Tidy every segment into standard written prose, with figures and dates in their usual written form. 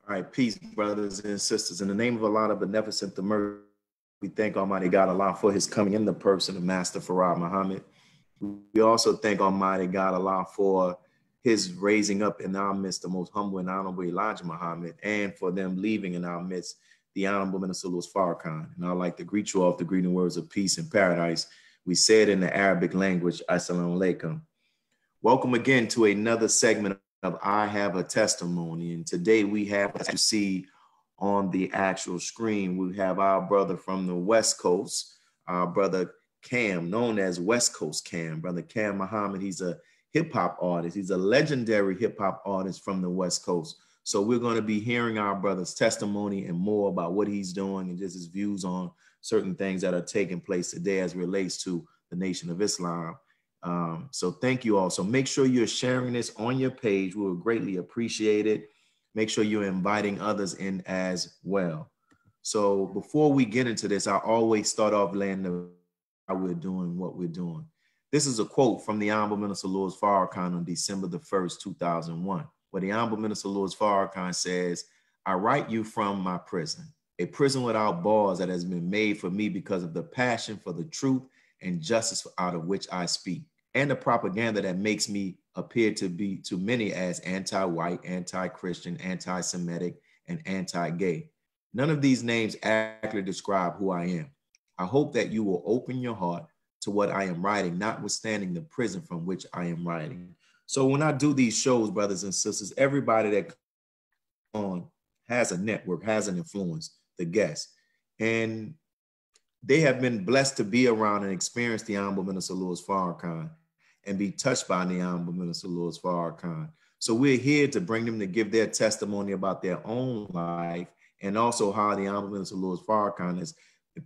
All right, peace, brothers and sisters. In the name of Allah, the beneficent, the mercy, we thank Almighty God Allah for his coming in the person of Master Farad Muhammad. We also thank Almighty God Allah for his raising up in our midst the most humble and honorable Elijah Muhammad, and for them leaving in our midst the Honorable Minister Louis Farrakhan. And I'd like to greet you all with the greeting words of peace and paradise. We say it in the Arabic language, Assalamu alaikum. Welcome again to another segment of I Have a Testimony. And today we have, as you see on the actual screen, we have our brother from the West Coast, our brother Cam, known as West Coast Cam, brother Cam Muhammad. He's a hip hop artist. He's a legendary hip hop artist from the West Coast. So we're going to be hearing our brother's testimony and more about what he's doing and just his views on certain things that are taking place today as it relates to the Nation of Islam. So thank you all. So make sure you're sharing this on your page. We would greatly appreciate it. Make sure you're inviting others in as well. So before we get into this, I always start off letting how we're doing what we're doing. This is a quote from the Honorable Minister Louis Farrakhan on December the 1st, 2001, where the Honorable Minister Louis Farrakhan says, "I write you from my prison, a prison without bars that has been made for me because of the passion for the truth and justice out of which I speak, and the propaganda that makes me appear to be to many as anti-white, anti-Christian, anti-Semitic, and anti-gay. None of these names accurately describe who I am. I hope that you will open your heart to what I am writing, notwithstanding the prison from which I am writing." So when I do these shows, brothers and sisters, everybody that comes on has a network, has an influence, the guests. And they have been blessed to be around and experience the Honorable Minister Louis Farrakhan and be touched by the Honorable Minister Louis Farrakhan. So we're here to bring them to give their testimony about their own life and also how the Honorable Minister Louis Farrakhan has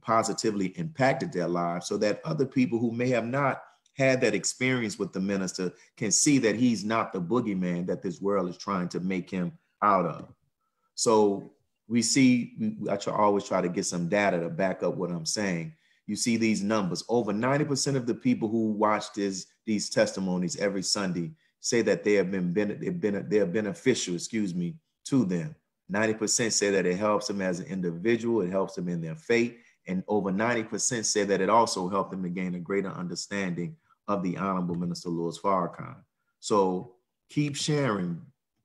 positively impacted their lives, so that other people who may have not had that experience with the minister can see that he's not the boogeyman that this world is trying to make him out of. So we see, I always try to get some data to back up what I'm saying. You see these numbers. Over 90% of the people who watch these testimonies every Sunday say that they're beneficial, to them. 90% say that it helps them as an individual, it helps them in their faith, And over 90% said that it also helped them to gain a greater understanding of the Honorable Minister Louis Farrakhan. So keep sharing,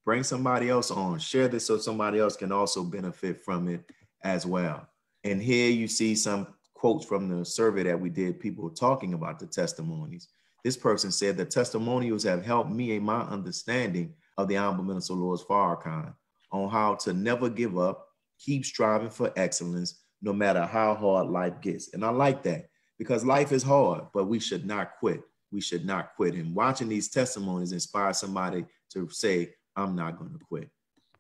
bring somebody else on, share this so somebody else can also benefit from it as well. And here you see some quotes from the survey that we did, people talking about the testimonies. This person said the testimonials have helped me in my understanding of the Honorable Minister Louis Farrakhan on how to never give up, keep striving for excellence, no matter how hard life gets. And I like that because life is hard, but we should not quit. We should not quit. And watching these testimonies inspire somebody to say, I'm not going to quit.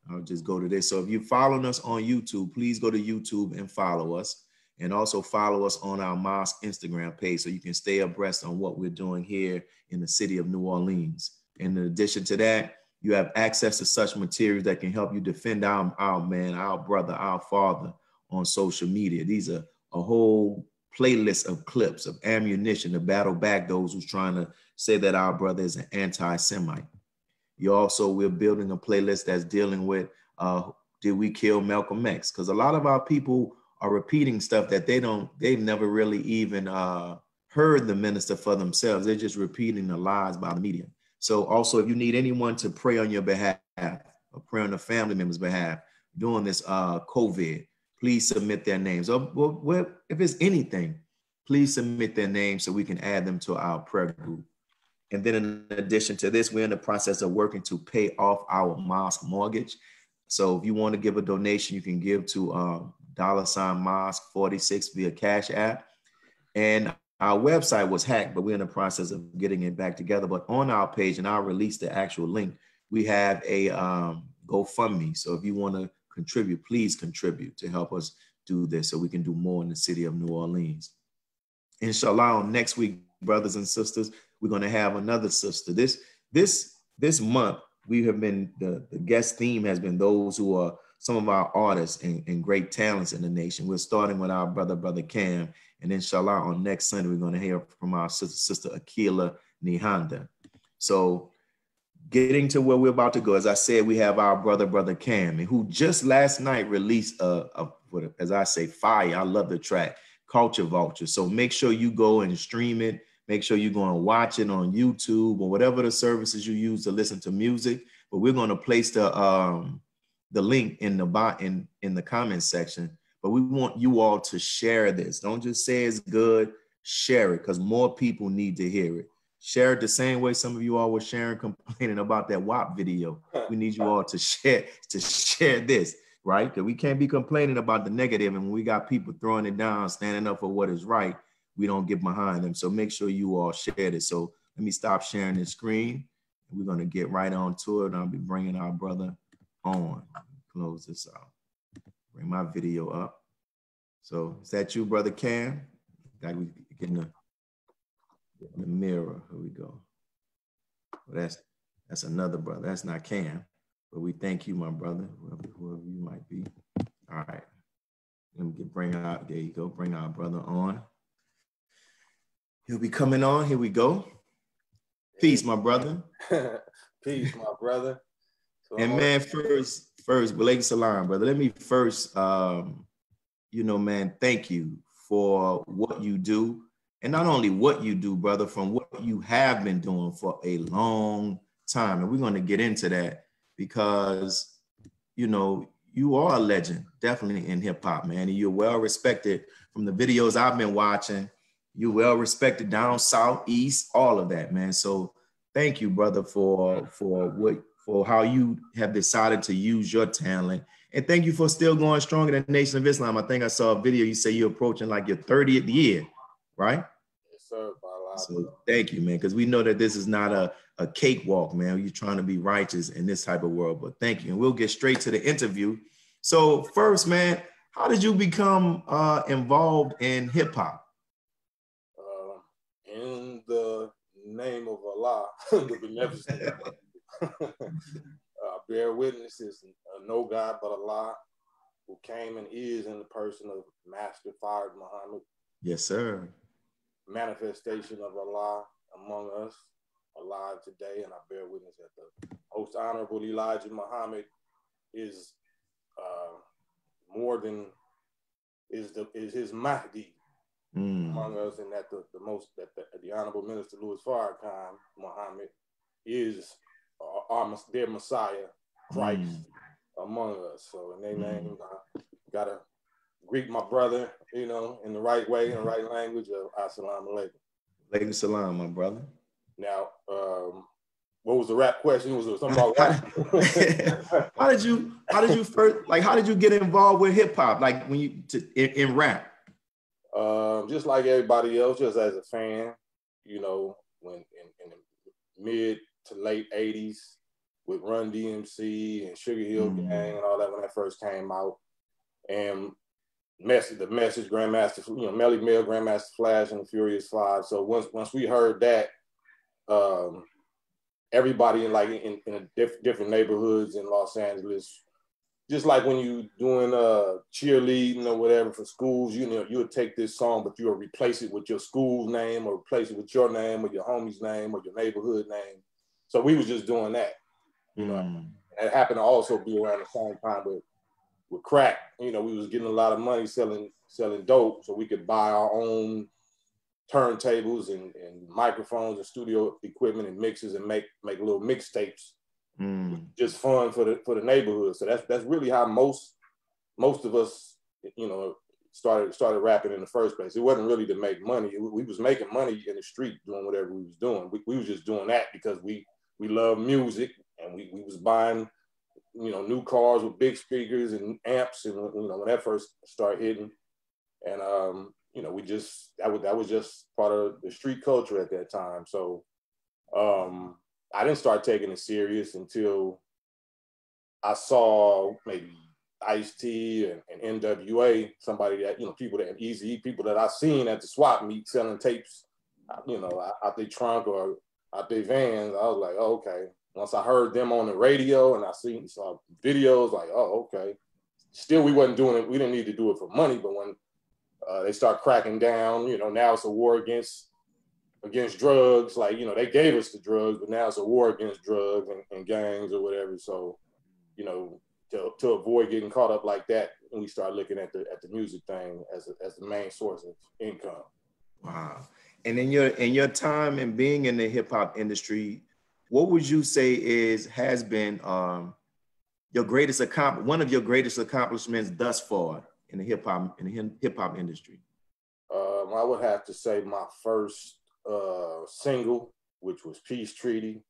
I'll just go to this. So if you're following us on YouTube, please go to YouTube and follow us. And also follow us on our Mosque Instagram page so you can stay abreast on what we're doing here in the city of New Orleans. And in addition to that, you have access to such materials that can help you defend our man, our brother, our father on social media. These are a whole playlist of clips of ammunition to battle back those who's trying to say that our brother is an anti-Semite. We're building a playlist that's dealing with, did we kill Malcolm X? Because a lot of our people are repeating stuff that they've never really even heard the minister for themselves. They're just repeating the lies by the media. So also, if you need anyone to pray on your behalf or pray on the family members' behalf during this COVID, please submit their names. Or if it's anything, please submit their names so we can add them to our prayer group. And then in addition to this, we're in the process of working to pay off our mosque mortgage. So if you want to give a donation, you can give to $Mosque 46 via Cash App. And our website was hacked, but we're in the process of getting it back together. But on our page, and I'll release the actual link, we have a GoFundMe. So if you want to contribute, please contribute to help us do this so we can do more in the city of New Orleans. Inshallah, on next week, brothers and sisters, we're going to have another sister. This month, we have been, the guest theme has been those who are some of our artists and great talents in the nation. We're starting with our brother Cam, and inshallah, on next Sunday, we're going to hear from our sister Akila Nihanda. So getting to where we're about to go, as I said, we have our brother Cam, who just last night released as I say, fire. I love the track, Culture Vulture. So make sure you go and stream it. Make sure you go and watch it on YouTube or whatever the services you use to listen to music. But we're going to place the link in the comment section. But we want you all to share this. Don't just say it's good. Share it, because more people need to hear it. Share it the same way some of you all were sharing, complaining about that WAP video. We need you all to share this, right? Because we can't be complaining about the negative, and when we got people throwing it down, standing up for what is right, we don't get behind them. So make sure you all share this. So let me stop sharing this screen. We're going to get right on to it, and I'll be bringing our brother on. Close this out. Bring my video up. So is that you, brother Cam? Got we getting the mirror. Here we go. Well, that's another brother. That's not Cam, but we thank you, my brother, whoever you might be. All right. Let me bring out. There you go. Bring our brother on. He'll be coming on. Here we go. Peace, my brother. Peace, my brother. So, and man, first, Walaikum Salam, brother. Let me first, man, thank you for what you do. And not only what you do, brother, from what you have been doing for a long time. And we're going to get into that because, you are a legend, definitely in hip hop, man. And you're well respected from the videos I've been watching. You're well respected down south, east, all of that, man. So thank you, brother, for how you have decided to use your talent. And thank you for still going strong in the Nation of Islam. I think I saw a video, you say you're approaching like your 30th year, right? Yes, sir. So thank you, man, because we know that this is not a cakewalk, man. You're trying to be righteous in this type of world, but thank you. And we'll get straight to the interview. So first, man, how did you become involved in hip hop? In the name of Allah, the beneficent. Bear witness is no God but Allah, who came and is in the person of Master Fard Muhammad. Yes, sir. Manifestation of Allah among us, alive today, and I bear witness that the most honorable Elijah Muhammad is more than is his Mahdi among us, and that the Honorable Minister Louis Farrakhan Muhammad is their Messiah, Christ among us. So in their name, I gotta greet my brother, in the right way, in the right language of Assalamu alaikum. Alaikum salam, my brother. Now, what was the rap question? Was it something about rap? How did you first, like, how did you get involved with hip hop? Like when you in rap? Just like everybody else, just as a fan, when in the mid to late 80s with Run DMC and Sugar Hill Gang and all that when that first came out. And the message, Grandmaster, Melly Mel, Grandmaster Flash, and the Furious Five. So once we heard that, everybody in different neighborhoods in Los Angeles, just like when you doing cheerleading or whatever for schools, you would take this song, but you would replace it with your school's name or replace it with your name or your homie's name or your neighborhood name. So we was just doing that, It happened to also be around the same time with crack. We was getting a lot of money selling dope, so we could buy our own turntables and microphones and studio equipment and mixes and make little mixtapes. Just fun for the neighborhood. So that's really how most of us, started rapping in the first place. It wasn't really to make money. We was making money in the street doing whatever we was doing. We was just doing that because we love music, and we was buying new cars with big speakers and amps, and when that first started hitting, and that was just part of the street culture at that time. So I didn't start taking it serious until I saw maybe Ice-T and NWA, somebody that, people that Easy, people that I seen at the swap meet selling tapes, out their trunk or out their vans. I was like, oh, okay. Once I heard them on the radio and I saw videos, like, oh, okay. Still, we wasn't doing it. We didn't need to do it for money, but when they start cracking down, now it's a war against drugs. Like, they gave us the drugs, but now it's a war against drugs and gangs or whatever. So, to avoid getting caught up like that, we start looking at the music thing as the main source of income. Wow. And in your time and being in the hip hop industry, what would you say has been one of your greatest accomplishments thus far in the hip hop industry? I would have to say my first single, which was Peace Treaty,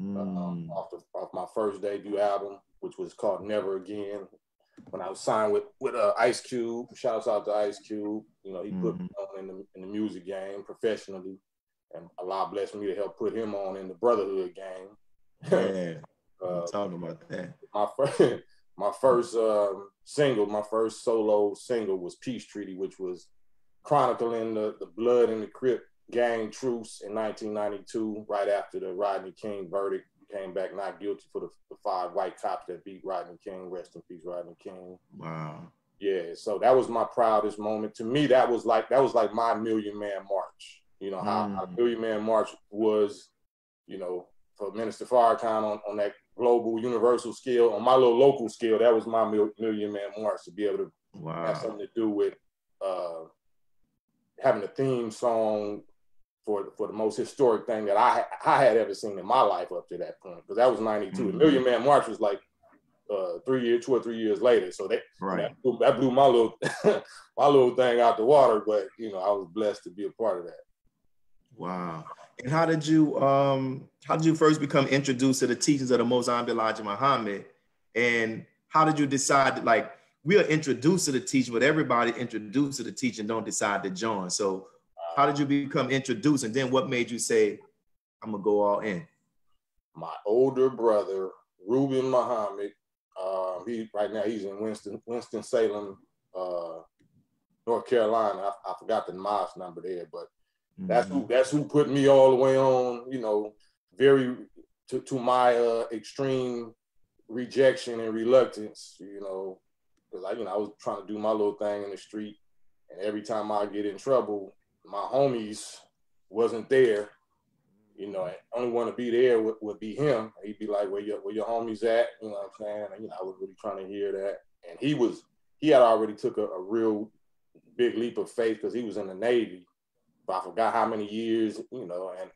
off my first debut album, which was called Never Again. When I was signed with Ice Cube, shouts out to Ice Cube. He put me on in the music game professionally, and Allah blessed me to help put him on in the brotherhood game. Yeah, talking about that. My first single, my first solo single was Peace Treaty, which was chronicling the Blood and the Crip gang truce in 1992, right after the Rodney King verdict. Came back not guilty for the 5 white cops that beat Rodney King. Rest in peace, Rodney King. Wow. Yeah, so that was my proudest moment. To me, that was like my Million Man March. How Million Man March was, for Minister Farrakhan on that global universal scale. On my little local scale, that was my Million Man March, to be able to have something to do with having a theme song for the most historic thing that I had ever seen in my life up to that point, because that was 92. The Million Man March was like 2 or 3 years later. So that blew my little my little thing out the water. But I was blessed to be a part of that. Wow. And how did you first become introduced to the teachings of the Most Honorable Elijah Muhammad? And how did you decide that, like, we are introduced to the teaching, but everybody introduced to the teaching don't decide to join? So how did you become introduced? And then what made you say, I'm gonna go all in? My older brother, Reuben Muhammad, right now he's in Winston-Salem, North Carolina. I forgot the mosque number there, but that's who put me all the way on, very to my extreme rejection and reluctance, because I was trying to do my little thing in the street, and every time I get in trouble, my homies wasn't there. I only want to be there would be him. He'd be like, where your homies at? You know what I'm saying? And, I was really trying to hear that. And he had already took a real big leap of faith because he was in the Navy. But I forgot how many years, you know, and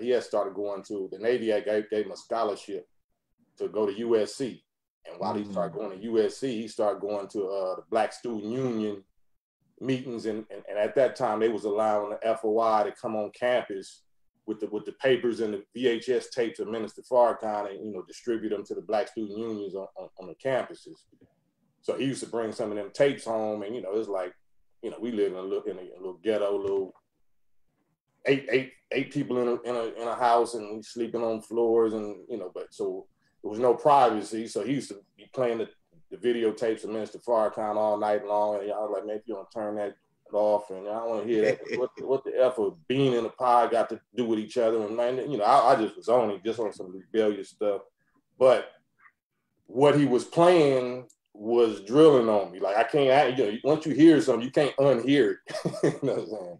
he had started going to, the Navy gave him a scholarship to go to USC. And while he started going to USC, he started going to the Black Student Union meetings. And at that time, they was allowing the FOI to come on campus with the papers and the VHS tapes of Minister Farrakhan and, you know, distribute them to the Black Student Unions on the campuses. So he used to bring some of them tapes home. And, you know, it's like, you know, we live in a little ghetto, little eight people in a house, and we sleeping on floors, and, you know, but so there was no privacy. So he used to be playing the videotapes of Minister Farrakhan all night long, and I was like, man, if you don't turn that off, and I don't want to hear that. what the F of bean in a pie got to do with each other? And man, you know, I just was just on some rebellious stuff. But what he was playing was drilling on me. Like, I can't, you know, once you hear something, you can't unhear it. You know what I'm saying?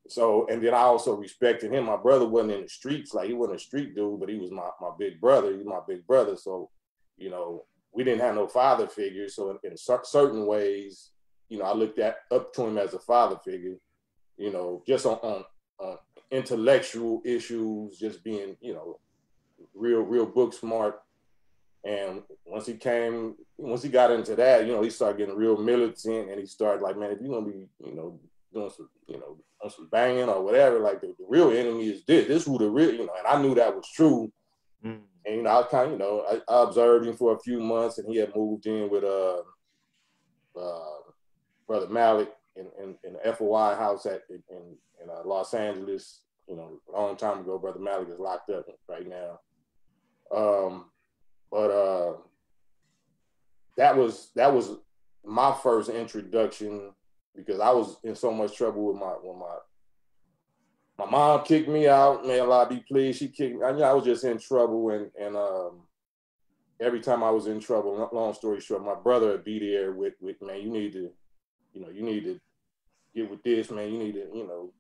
So, and then I also respected him. My brother wasn't in the streets. Like, he wasn't a street dude, but he was my big brother. He was my big brother. So, you know, we didn't have no father figure. So in certain ways, you know, I looked up to him as a father figure, you know, just on intellectual issues, just being, you know, real book smart. And once he got into that, you know, he started getting real militant, and he started like, man, if you're gonna be, you know, doing some, you know, on some banging or whatever, like the real enemy is this. This is who the real, you know, and I knew that was true. And, you know, I kind of, you know, I observed him for a few months, and he had moved in with Brother Malik in the FOI house in Los Angeles. You know, a long time ago. Brother Malik is locked up right now. But that was my first introduction, because I was in so much trouble with my mom kicked me out. May Allah be pleased. She kicked me. I was just in trouble, and every time I was in trouble, long story short, my brother would be there with man, you need to get with this, man. You need to, you know,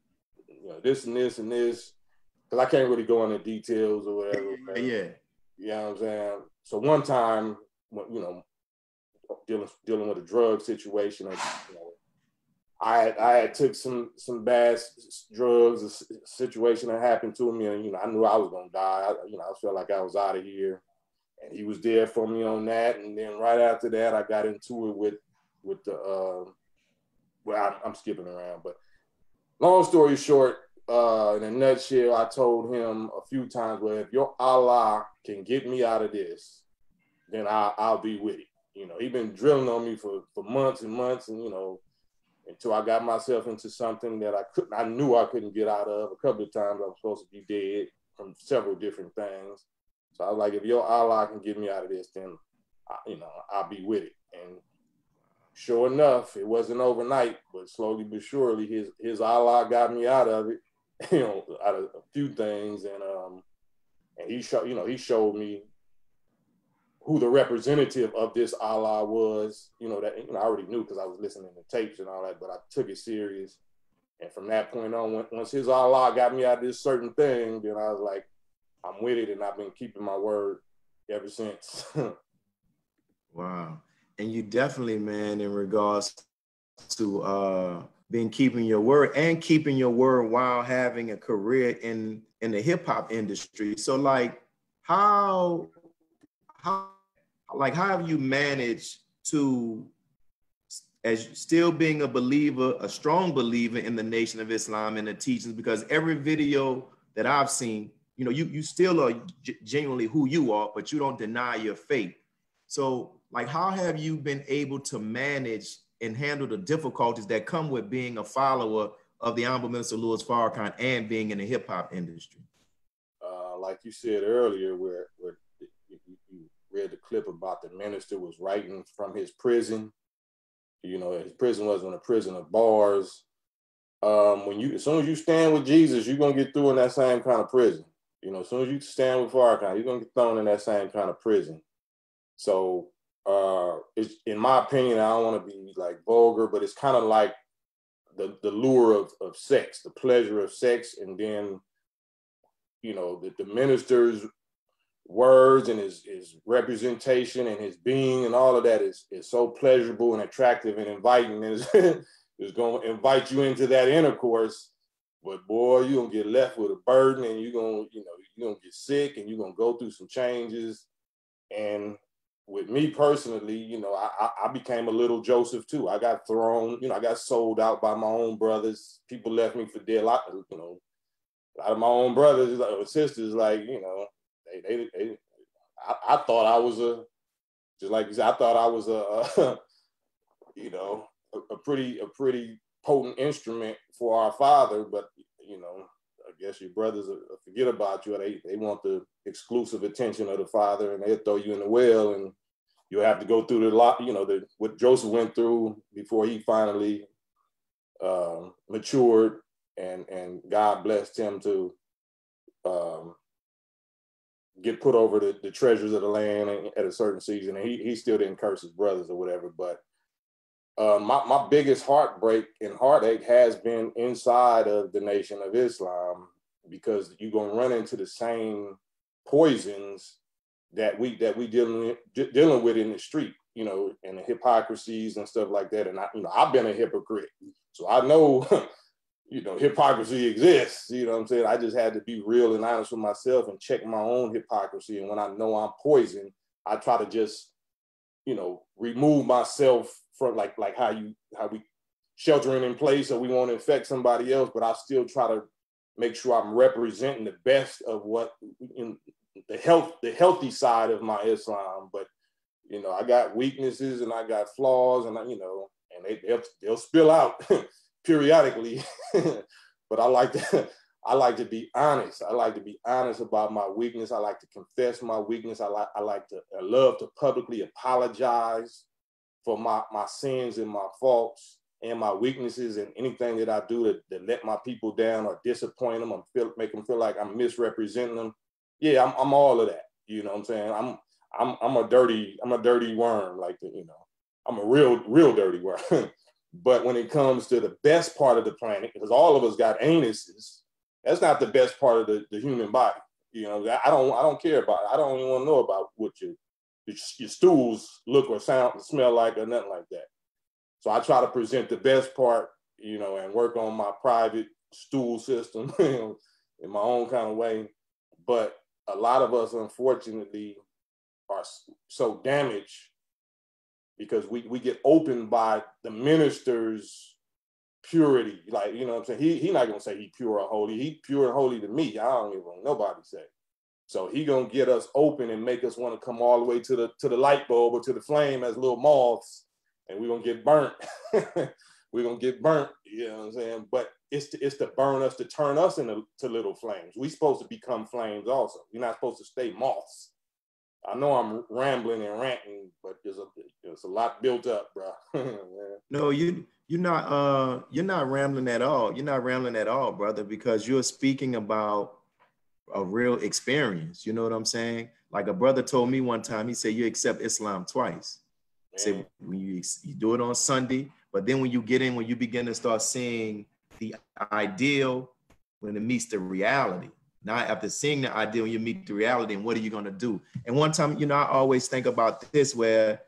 this and this and this, because I can't really go into details or whatever. Yeah. You know what I'm saying? So one time, you know, dealing with a drug situation, or, you know, I had took some bad drugs, a situation that happened to me, and, you know, I knew I was gonna die. I felt like I was out of here, and he was there for me on that. And then right after that, I got into it with the well, I'm skipping around, but long story short, in a nutshell, I told him a few times, well, if your Allah can get me out of this, then I'll be with it. You know, he'd been drilling on me for months and months, and, you know, until I got myself into something that I knew I couldn't get out of. A couple of times I was supposed to be dead from several different things. So I was like, if your Allah can get me out of this, then, you know, I'll be with it. And sure enough, it wasn't overnight, but slowly but surely, his Allah got me out of it. You know, out of a few things, and he showed me who the representative of this Allah was. You know, that, you know, I already knew because I was listening to tapes and all that, but I took it serious. And from that point on, once his Allah got me out of this certain thing, then I was like, I'm with it, and I've been keeping my word ever since. Wow. And you definitely, man, in regards to keeping your word while having a career in the hip hop industry. So like, how have you managed to, as still being a believer, a strong believer in the Nation of Islam and the teachings? Because every video that I've seen, you know, you still are genuinely who you are, but you don't deny your faith. So like, how have you been able to manage and handle the difficulties that come with being a follower of the Honorable Minister Louis Farrakhan and being in the hip hop industry? Like you said earlier, where you read the clip about the minister was writing from his prison. You know, his prison wasn't a prison of bars. As soon as you stand with Jesus, you're gonna get through in that same kind of prison. You know, as soon as you stand with Farrakhan, you're gonna get thrown in that same kind of prison. So it's, in my opinion, I don't want to be like vulgar, but it's kind of like the lure of sex, the pleasure of sex, and then, you know, the minister's words and his representation and his being and all of that is so pleasurable and attractive and inviting. And is going to invite you into that intercourse, but boy, you're going to get left with a burden, and you're going to get sick, and you're going to go through some changes. And with me personally, I became a little Joseph too. I got thrown, I got sold out by my own brothers. People left me for dead. A lot of my own brothers or sisters, like, I thought I was just like you said, I thought I was a pretty potent instrument for our Father, but I guess your brothers forget about you. They want the exclusive attention of the Father, and they'll throw you in the well, and you'll have to go through the lot, what Joseph went through before he finally matured, and God blessed him to get put over the treasures of the land at a certain season. And he still didn't curse his brothers or whatever. But my biggest heartbreak and heartache has been inside of the Nation of Islam, because you're going to run into the same poisons that we dealing with in the street, and the hypocrisies and stuff like that. And I've been a hypocrite, so I know, hypocrisy exists. You know what I'm saying? I just had to be real and honest with myself and check my own hypocrisy. And when I know I'm poisoned, I try to just, remove myself from like how we sheltering in place so we won't infect somebody else. But I still try to make sure I'm representing the best of what in the healthy side of my Islam. But I got weaknesses and I got flaws, and and they'll spill out periodically. But I like to be honest. I like to be honest about my weakness. I like to confess my weakness. I love to publicly apologize for my sins and my faults and my weaknesses, and anything that I do to let my people down or disappoint them or make them feel like I'm misrepresenting them. Yeah, I'm all of that. You know what I'm saying? I'm a dirty worm, like I'm a real dirty worm. But when it comes to the best part of the planet, because all of us got anuses, that's not the best part of the human body. I don't care about it. I don't even want to know about what your stools look or sound and smell like or nothing like that. So I try to present the best part, and work on my private stool system in my own kind of way. But a lot of us, unfortunately, are so damaged because we get opened by the minister's purity. Like, what I'm saying? He not gonna say he pure or holy. He pure and holy to me. I don't even want nobody say. So he gonna get us open and make us want to come all the way to the light bulb or to the flame as little moths, and we're gonna get burnt. We're gonna get burnt, you know what I'm saying? But it's to burn us, to turn us into little flames. We're supposed to become flames also. We're not supposed to stay moths. I know I'm rambling and ranting, but there's a lot built up, bro. No, you're not rambling at all. You're not rambling at all, brother, because you're speaking about a real experience. You know what I'm saying? Like a brother told me one time, he said, you accept Islam twice. He said, when you do it on Sunday, but then when you begin to start seeing the ideal when it meets the reality. Now, after seeing the ideal, you meet the reality, and what are you going to do? And one time, I always think about this where,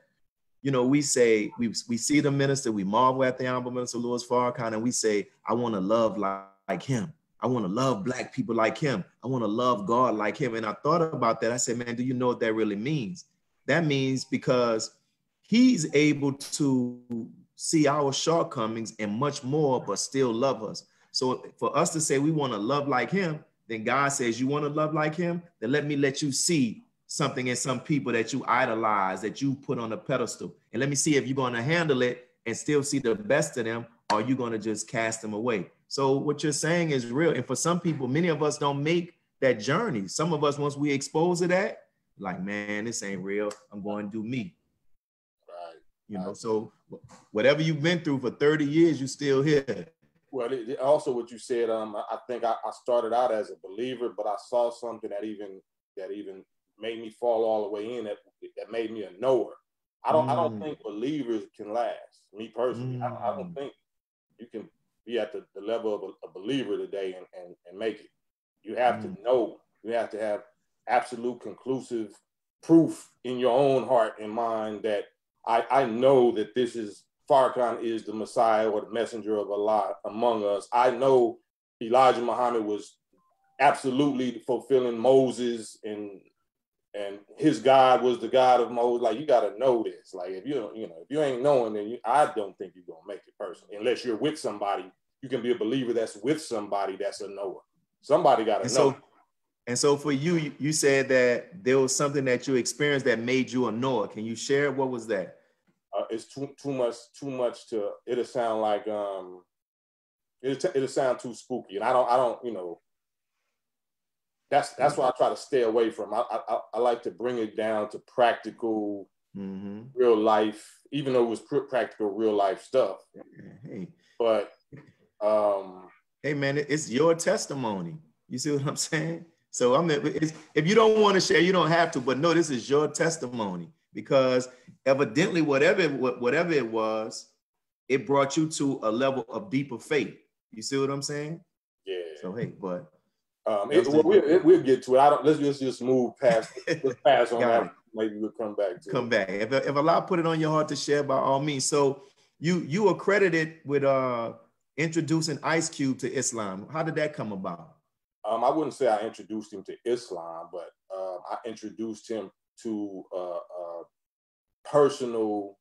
we say, we see the minister, we marvel at the Honorable Minister Louis Farrakhan, and we say, I want to love like him. I want to love Black people like him. I want to love God like him. And I thought about that. I said, man, do you know what that really means? That means because he's able to see our shortcomings and much more, but still love us. So for us to say we want to love like him, then God says, you want to love like him? Then let me let you see something in some people that you idolize, that you put on a pedestal. And let me see if you're going to handle it and still see the best of them, or you're going to just cast them away. So what you're saying is real. And for some people, many of us don't make that journey. Some of us, once we expose to that, like, man, this ain't real. I'm going to do me. Right. So whatever you've been through for 30 years, you're still here. Well, also what you said, I think I started out as a believer, but I saw something that even made me fall all the way in, that made me a knower. I don't think believers can last. Me personally, I don't think you can be at the level of a believer today and make it. You have to know. You have to have absolute conclusive proof in your own heart and mind that I know that this is Farrakhan is the Messiah or the messenger of Allah among us. I know Elijah Muhammad was absolutely fulfilling Moses, and his God was the God of Moses. Like, you got to know this. Like, if if you ain't knowing, then I don't think you're gonna make it personally, unless you're with somebody. You can be a believer that's with somebody that's a knower. Somebody got to know. And so for you, you said that there was something that you experienced that made you a knower. Can you share? What was that? It's too much to. It'll sound like it'll sound too spooky, and I don't That's why I try to stay away from. I like to bring it down to practical, real life, even though it was practical, real life stuff. Hey. But hey man, it's your testimony. You see what I'm saying? So if you don't want to share, you don't have to. But no, this is your testimony, because evidently, whatever it was, it brought you to a level of deeper faith. You see what I'm saying? Yeah. So hey, but. We'll get to it. Let's just move past. Let's pass on that. Maybe we'll come back to come back. If Allah put it on your heart to share, by all means. So you are credited with introducing Ice Cube to Islam. How did that come about? I wouldn't say I introduced him to Islam, but I introduced him to personal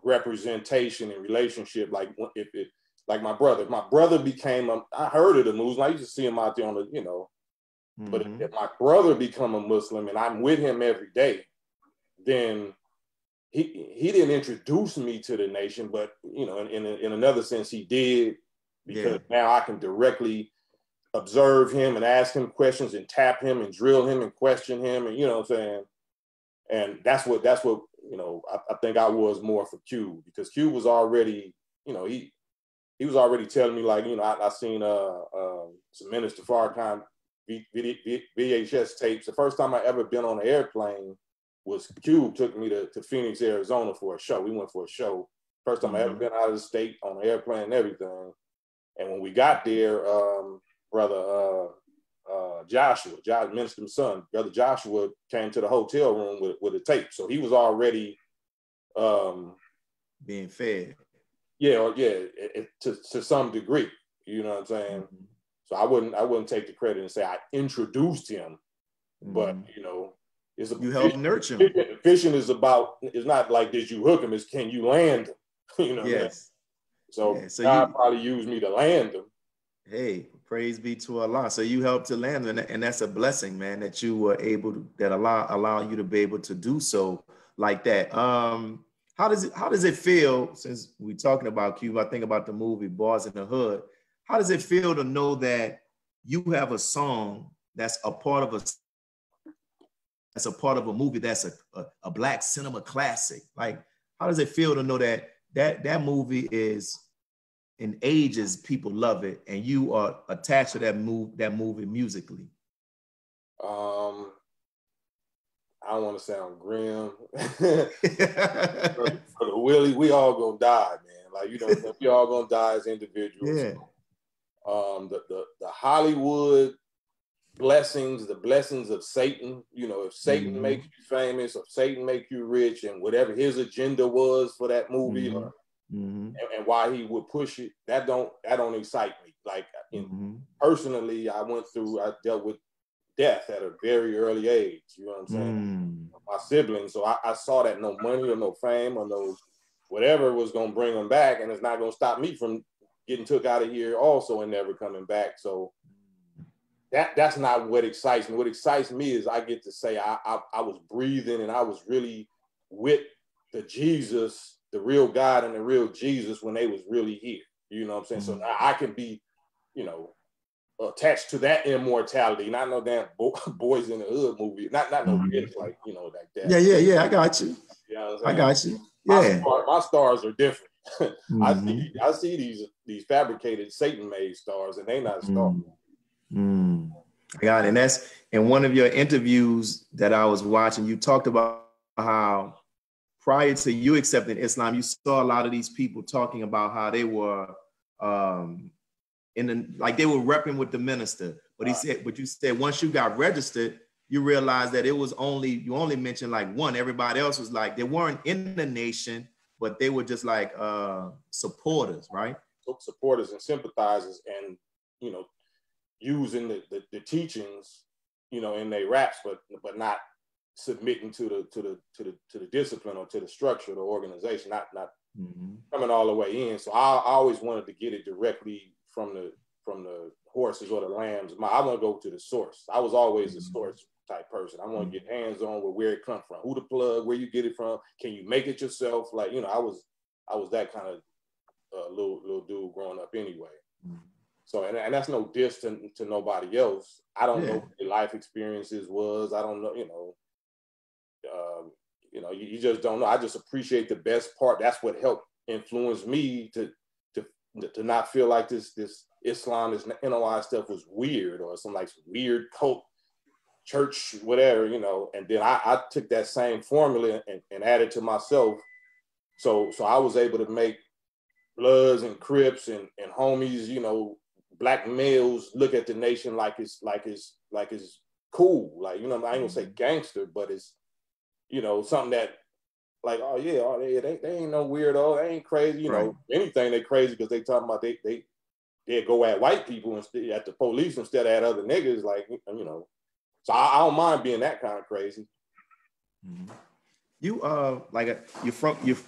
representation and relationship. Like like my brother. If my brother became I heard of the Muslim. I used to see him out there on the, But if my brother become a Muslim and I'm with him every day, then he didn't introduce me to the nation, but in another sense he did, because now I can directly observe him and ask him questions and tap him and drill him and question him, and you know what I'm saying. And that's what I think I was more for Q, because Q was already he was already telling me, like, I seen some Minister Farrakhan VHS tapes. The first time I ever been on an airplane was Cube took me to Phoenix, Arizona for a show. We went for a show. First time I ever been out of the state on an airplane and everything. And when we got there, brother Joshua, Minister's son, brother Joshua, came to the hotel room with a tape. So he was already being fed. To some degree, you know what I'm saying. So I wouldn't take the credit and say I introduced him, but you helped nurture him. Fishing is not like, did you hook him? It's, can you land him? Yes. So God probably used me to land him. Hey, praise be to Allah. So you helped to land him, and that's a blessing, man, that you were able to, that allow you to be able to do so like that. How does it feel, since we're talking about Cuba, I think about the movie Boys in the Hood. How does it feel to know that you have a song that's a part of a movie that's a Black cinema classic? Like, how does it feel to know that movie is in ages, people love it, and you are attached to that movie musically? I don't want to sound grim. Brother Willie, we all gonna die, man. Like, we all gonna die as individuals. Yeah. The Hollywood blessings, the blessings of Satan. If Satan makes you famous, or Satan make you rich, and whatever his agenda was for that movie, and why he would push it, that don't excite me. Like, personally, I dealt with death at a very early age. You know what I'm saying? My siblings. So I saw that no money or no fame or no whatever was going to bring them back, and it's not going to stop me from getting took out of here also and never coming back. So that's not what excites me. What excites me is I get to say I was breathing, and I was really with the Jesus, the real God and the real Jesus, when they was really here. You know what I'm saying? So I can be, attached to that immortality, not no damn Boys in the Hood movie, not no bitch like like that. Yeah. I got you. You know what I I'm got you. Yeah. My stars are different. I see these fabricated Satan-made stars, and they not stars. I got it. And that's in one of your interviews that I was watching. You talked about how prior to you accepting Islam, you saw a lot of these people talking about how they were they were repping with the minister. But you said once you got registered, you realized that you only mentioned like one. Everybody else was like, they weren't in the nation, but they were just like supporters, right? Supporters and sympathizers, and using the teachings, in their raps, but not submitting to the discipline or to the structure of the organization, not coming all the way in. So I always wanted to get it directly from the horses or the lambs. I want to go to the source. I was always a source type person. I want to get hands on with where it comes from, who the plug, where you get it from, can you make it yourself? Like, I was that kind of little dude growing up anyway. So, and that's no diss to nobody else. I don't know what their life experiences was. I don't know, you just don't know. I just appreciate the best part. That's what helped influence me to not feel like this Islam, this NOI stuff was weird or some like weird cult church, whatever, and then I took that same formula and added to myself. So I was able to make Bloods and Crips and homies, black males look at the nation like it's cool. Like, I ain't gonna say gangster, but it's, something that like, oh yeah, they ain't no weirdo, they ain't crazy, anything they crazy because they talking about they go at white people instead, at the police instead of at other niggas, like, So I don't mind being that kind of crazy. You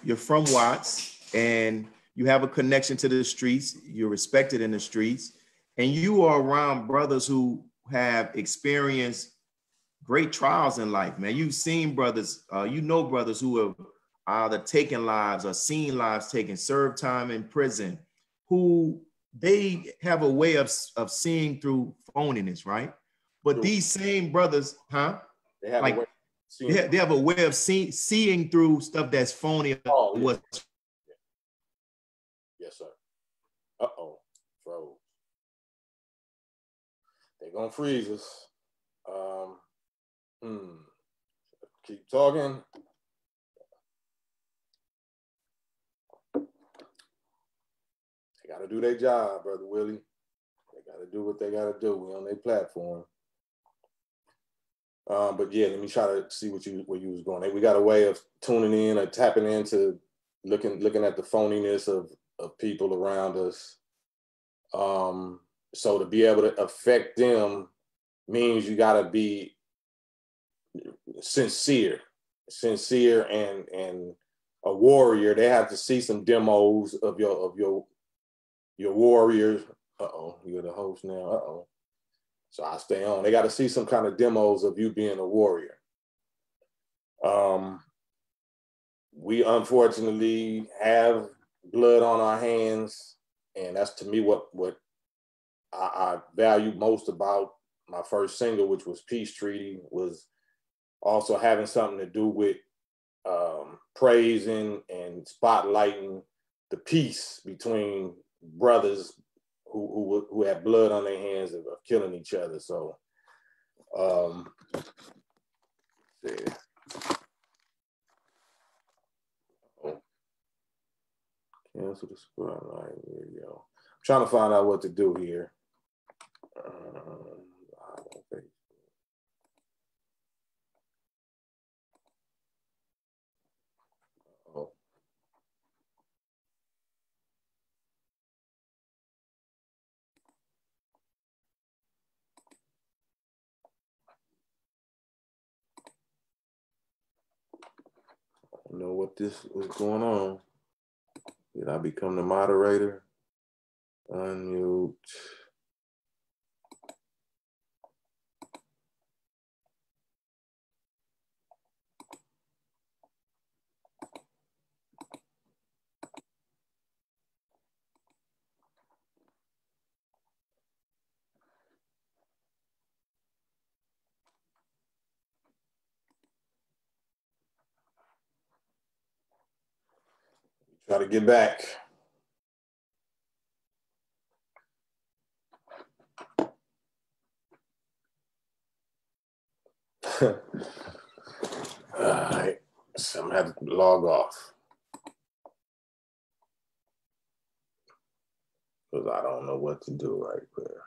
you're from Watts, and you have a connection to the streets. You're respected in the streets, and you are around brothers who have experienced great trials in life, man. You've seen brothers, brothers who have either taken lives or seen lives taken, served time in prison, who they have a way of seeing through phoniness, right? But these same brothers, They have a way. They have a way of seeing through stuff that's phony. Oh, yeah. Yes, sir. Uh-oh, froze. They're gonna freeze us. Keep talking. They gotta do their job, Brother Willie. They gotta do what they gotta do. We on their platform. But yeah, let me try to see where you was going. We got a way of tuning in or tapping into looking at the phoniness of people around us. So to be able to affect them means you gotta be sincere and a warrior. They have to see some demos of your warriors. Uh-oh, you're the host now. Uh-oh. So I stay on. They got to see some kind of demos of you being a warrior. We unfortunately have blood on our hands, and that's to me what I value most about my first single, which was Peace Treaty, was also having something to do with praising and spotlighting the peace between brothers who have blood on their hands of killing each other. So, cancel the spotlight. There you go. I'm trying to find out what to do here. Know what this was going on. Did I become the moderator? Unmute. Try to get back. All right, so I'm gonna have to log off because I don't know what to do right there.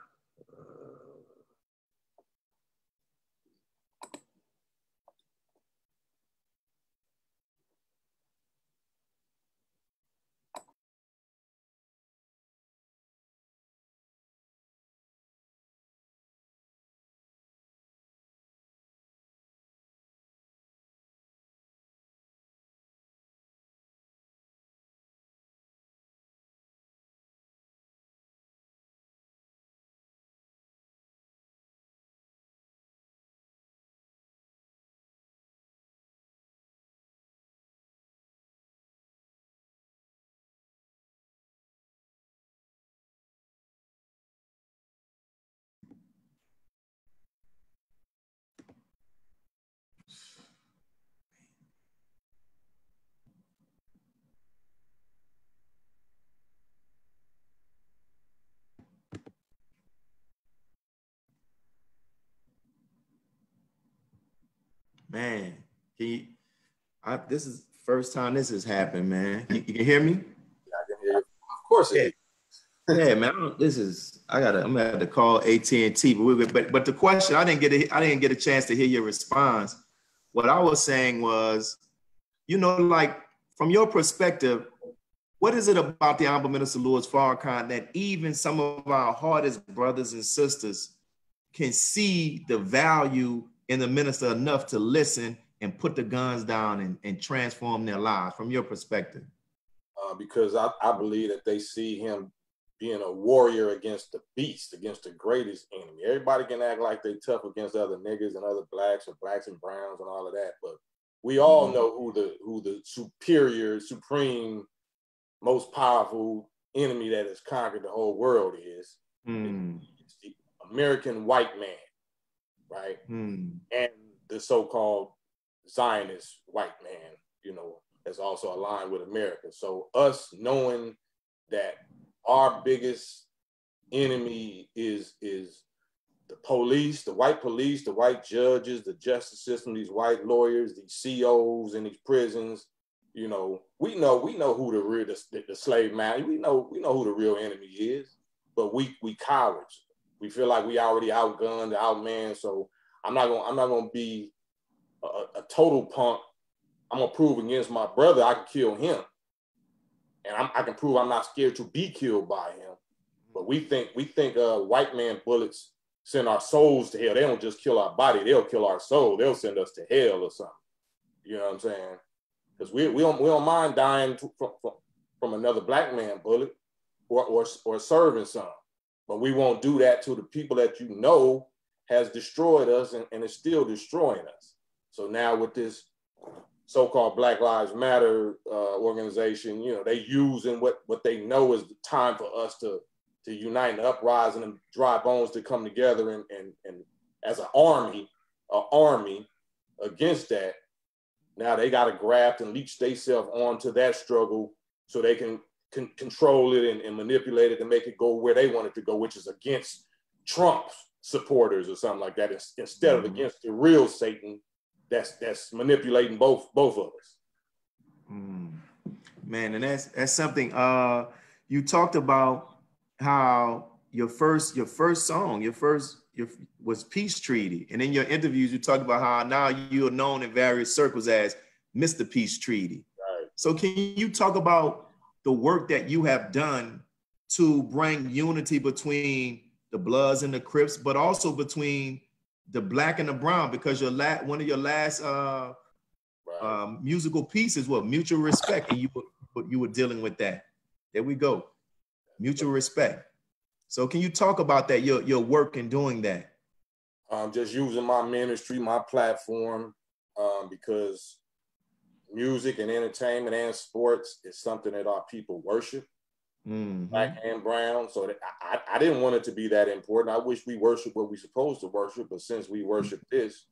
Man, can you, this is first time this has happened, man. You can hear me? Yeah, I can hear you. Of course it is. Yeah, man. I'm gonna have to call AT&T. But the question, I didn't get a chance to hear your response. What I was saying was, like from your perspective, what is it about the Honorable Minister Louis Farrakhan that even some of our hardest brothers and sisters can see the value in the minister enough to listen and put the guns down and transform their lives from your perspective? Because I believe that they see him being a warrior against the beast, against the greatest enemy. Everybody can act like they tough against other niggas and other blacks or blacks and browns and all of that, but we all know who the superior, supreme, most powerful enemy that has conquered the whole world is. It's the American white man, right? And the so-called Zionist white man, that's also aligned with America. So us knowing that our biggest enemy is the police, the white judges, the justice system, these white lawyers, these COs in these prisons. We know who the real the slave man. We know who the real enemy is, but we cowards. We feel like we already outgunned, outmanned. So I'm not gonna be a total punk. I'm gonna prove against my brother I can kill him, and I can prove I'm not scared to be killed by him. But we think white man bullets send our souls to hell. They don't just kill our body; they'll kill our soul. They'll send us to hell or something. You know what I'm saying? Because we don't mind dying from another black man bullet or serving some, but we won't do that to the people that has destroyed us and is still destroying us. So now with this so-called Black Lives Matter organization, they using what they know is the time for us to unite and uprising and dry bones to come together and as an army against that. Now they got to graft and leech themselves onto that struggle so they can control it and manipulate it and make it go where they want it to go, which is against Trump's supporters or something like that, instead of against the real Satan that's manipulating both of us. Man, and that's something. You talked about how your first song was Peace Treaty, and in your interviews you talked about how now you are known in various circles as Mr. Peace Treaty. Right. So can you talk about the work that you have done to bring unity between the Bloods and the Crips, but also between the Black and the Brown? Because one of your last musical pieces was Mutual Respect, and you were dealing with that. There we go, mutual respect. So can you talk about that, your work in doing that? Just using my ministry, my platform, because music and entertainment and sports is something that our people worship, Black and brown. So I didn't want it to be that important. I wish we worship what we're supposed to worship, but since we worship this,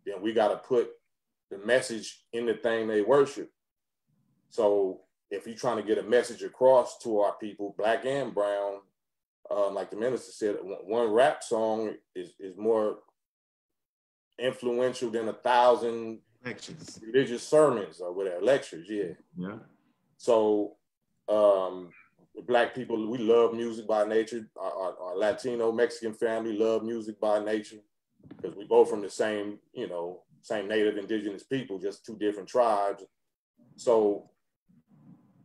then we got to put the message in the thing they worship. So if you're trying to get a message across to our people, Black and brown, like the minister said, one rap song is more influential than 1,000 lectures, religious sermons or whatever, lectures. Yeah. So Black people, we love music by nature. Our Latino, Mexican family love music by nature because we both from the same, same native indigenous people, just two different tribes. So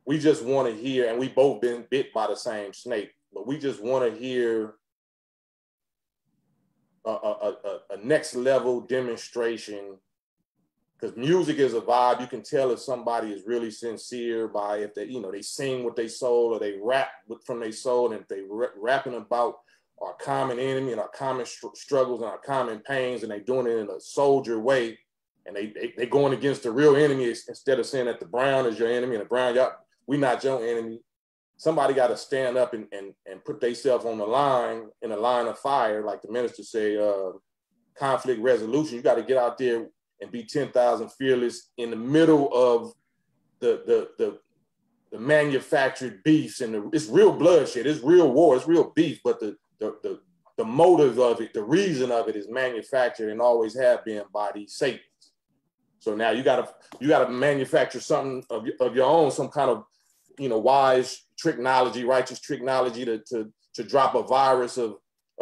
we just want to hear, and we both been bit by the same snake, but we just want to hear a next level demonstration, because music is a vibe. You can tell if somebody is really sincere by if they, they sing with their soul or they rap from their soul, and if they rapping about our common enemy and our common struggles and our common pains, and they doing it in a soldier way, and they going against the real enemy instead of saying that the brown is your enemy and the brown, we not your enemy. Somebody got to stand up and put themselves on the line, in a line of fire, like the minister say, conflict resolution. You got to get out there and be 10,000 fearless in the middle of the manufactured beefs, and it's real bloodshed, it's real war, it's real beef, but the motive of it, the reason of it is manufactured and always have been by these Satans. So now you gotta manufacture something of your own, some kind of, wise technology, righteous technology to drop a virus of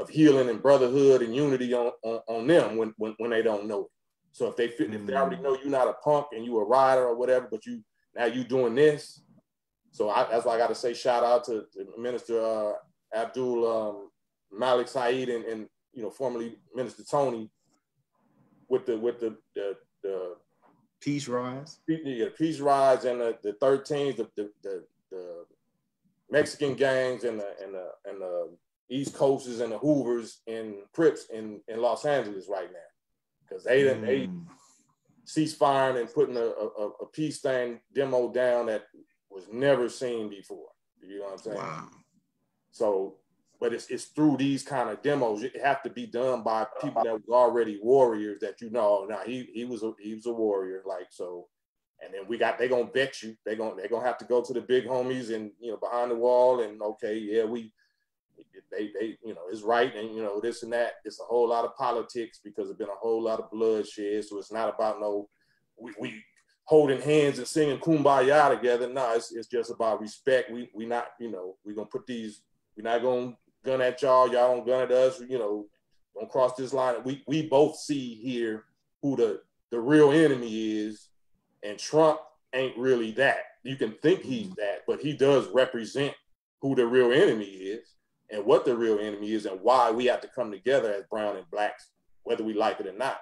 healing and brotherhood and unity on them when they don't know it. So if they already know you're not a punk and you a rider or whatever, but now you doing this. So that's why I got to say shout out to Minister Abdul Malik Saeed and formerly Minister Tony with the Peace Rise. Yeah, Peace Rise and the 13s, the Mexican gangs and the East Coasters and the Hoovers and Crips in Los Angeles right now, because they ceased firing and putting a peace thing demo down that was never seen before. You know what I'm saying? Wow. So, but it's through these kind of demos. It have to be done by people that was already warriors that he was a warrior, like so. And then they gonna vet you. They gonna have to go to the big homies and behind the wall and they it's right and this and that. It's a whole lot of politics because there's been a whole lot of bloodshed. So it's not about we holding hands and singing Kumbaya together. No, it's just about respect. We not we gonna put these. We're not gonna gun at y'all. Y'all don't gun at us. Don't cross this line. We both see here who the real enemy is, and Trump ain't really that. You can think he's that, but he does represent who the real enemy is and what the real enemy is and why we have to come together as brown and blacks, whether we like it or not.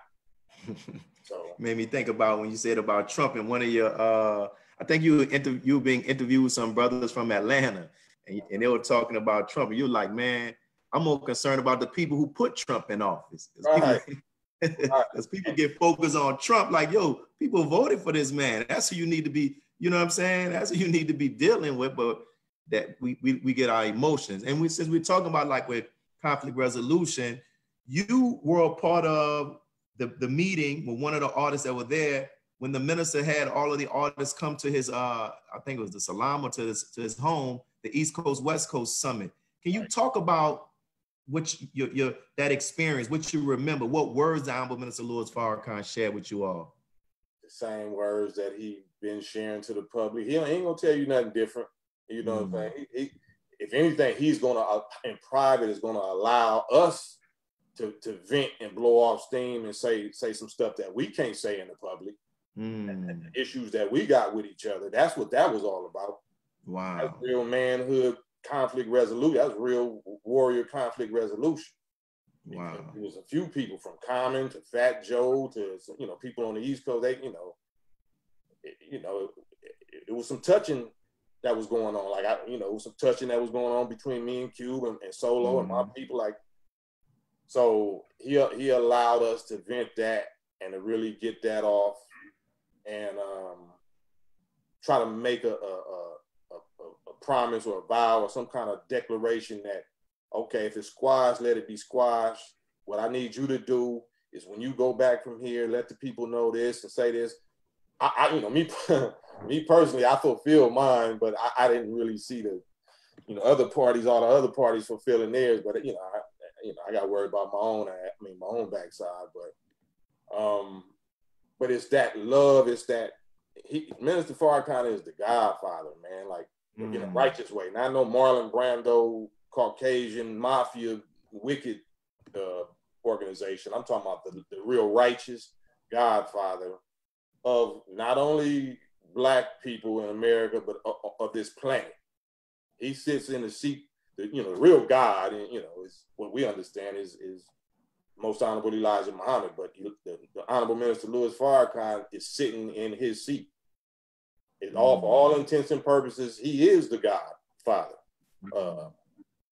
So made me think about when you said about Trump and one of your I think you were being interviewed with some brothers from Atlanta and they were talking about Trump and you're like, man, I'm more concerned about the people who put Trump in office. Because people get focused on Trump, like, yo, people voted for this man. That's who you need to be, you know what I'm saying? That's who you need to be dealing with, but that we get our emotions. And since we're talking about like with conflict resolution, you were a part of the meeting with one of the artists that were there when the minister had all of the artists come to his, I think it was the Salam or to his home, the East Coast, West Coast Summit. Can you talk about what that experience, what you remember, what words the Honorable Minister Louis Farrakhan shared with you all? The same words that he been sharing to the public. He ain't gonna tell you nothing different. You know what I'm saying? If anything, he's gonna in private is gonna allow us to vent and blow off steam and say some stuff that we can't say in the public. And the issues that we got with each other. That's what that was all about. Wow. That's real manhood conflict resolution. That's real warrior conflict resolution. Wow. It was a few people from Common to Fat Joe to people on the East Coast. They it was some touching that was going on. Like it was some touching that was going on between me and Cube and Solo and my people. Like, so he allowed us to vent that and to really get that off and try to make a promise or a vow or some kind of declaration that, okay, if it's squashed, let it be squashed. What I need you to do is when you go back from here, let the people know this and say this. Me personally, I fulfilled mine, but I didn't really see the, all the other parties fulfilling theirs. But I got worried about my own backside. But it's that love. It's that Minister Farrakhan is the Godfather, man. Like in a righteous way, not no Marlon Brando, Caucasian mafia, wicked organization. I'm talking about the real righteous Godfather of not only Black people in America, but of this planet. He sits in the seat, the real God, and is what we understand is Most Honorable Elijah Muhammad, but the Honorable Minister Louis Farrakhan is sitting in his seat. For all intents and purposes, he is the Godfather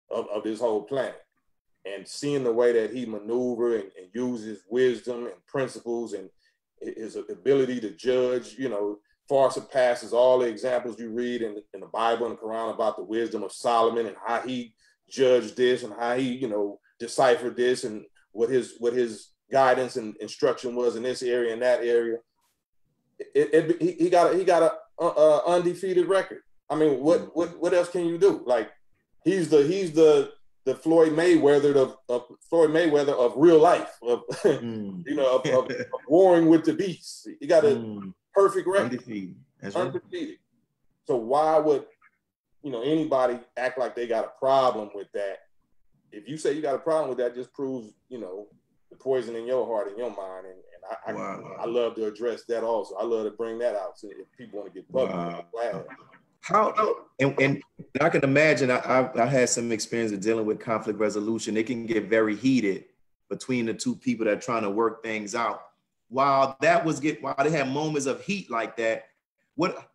of this whole planet. And seeing the way that he maneuver and uses wisdom and principles and his ability to judge, far surpasses all the examples you read in the Bible and the Quran about the wisdom of Solomon and how he judged this and how he, deciphered this and what his guidance and instruction was in this area and that area. He got a undefeated record. I mean, what else can you do? Like he's the the Floyd Mayweather of real life, of of warring with the beast. He got a perfect record, undefeated. That's undefeated. Right. So why would anybody act like they got a problem with that? If you say you got a problem with that, just proves the poison in your heart and your mind. And I love to address that also. I love to bring that out so if people want to get public. Wow. How and I can imagine I had some experience of dealing with conflict resolution. It can get very heated between the two people that are trying to work things out. While they had moments of heat like that, what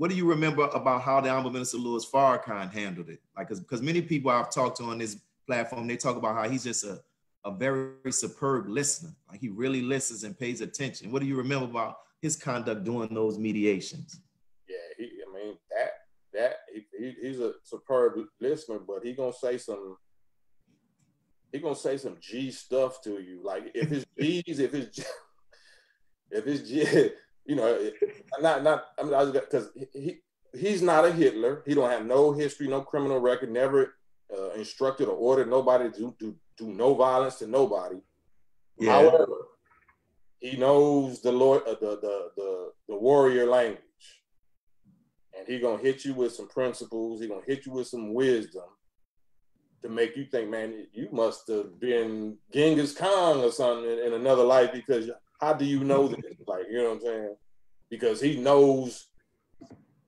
do you remember about how the Honorable Minister Louis Farrakhan handled it? Like, because many people I've talked to on this platform, they talk about how he's just a very superb listener. Like, he really listens and pays attention. What do you remember about his conduct during those mediations? Yeah, he's a superb listener, but he gonna say some G stuff to you. Like, if it's G's, if it's G, because he's not a Hitler. He don't have no history, no criminal record, never instructed or ordered nobody to do no violence to nobody. Yeah. However, he knows the warrior language. And he gonna hit you with some principles. He gonna hit you with some wisdom to make you think, man, you must have been Genghis Khan or something in another life, because how do you know this? Like, you know what I'm saying? Because he knows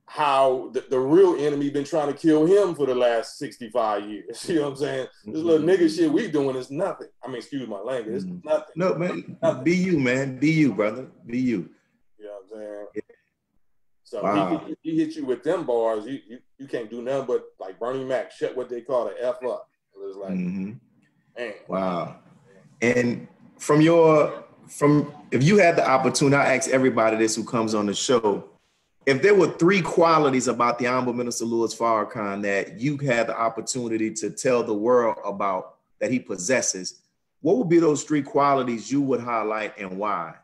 how the real enemy been trying to kill him for the last 65 years. You know what I'm saying? This little nigga shit we doing is nothing. I mean, excuse my language. It's nothing. No, man. Nothing. Be you, man. Be you, brother. Be you. You know what I'm saying? Yeah. So wow. he hit you with them bars. You can't do nothing but, like Bernie Mac, shut what they call the F up. It was like, man. Wow. And if you had the opportunity, I ask everybody this who comes on the show, if there were 3 qualities about the Honorable Minister Louis Farrakhan that you had the opportunity to tell the world about that he possesses, what would be those 3 qualities you would highlight and why?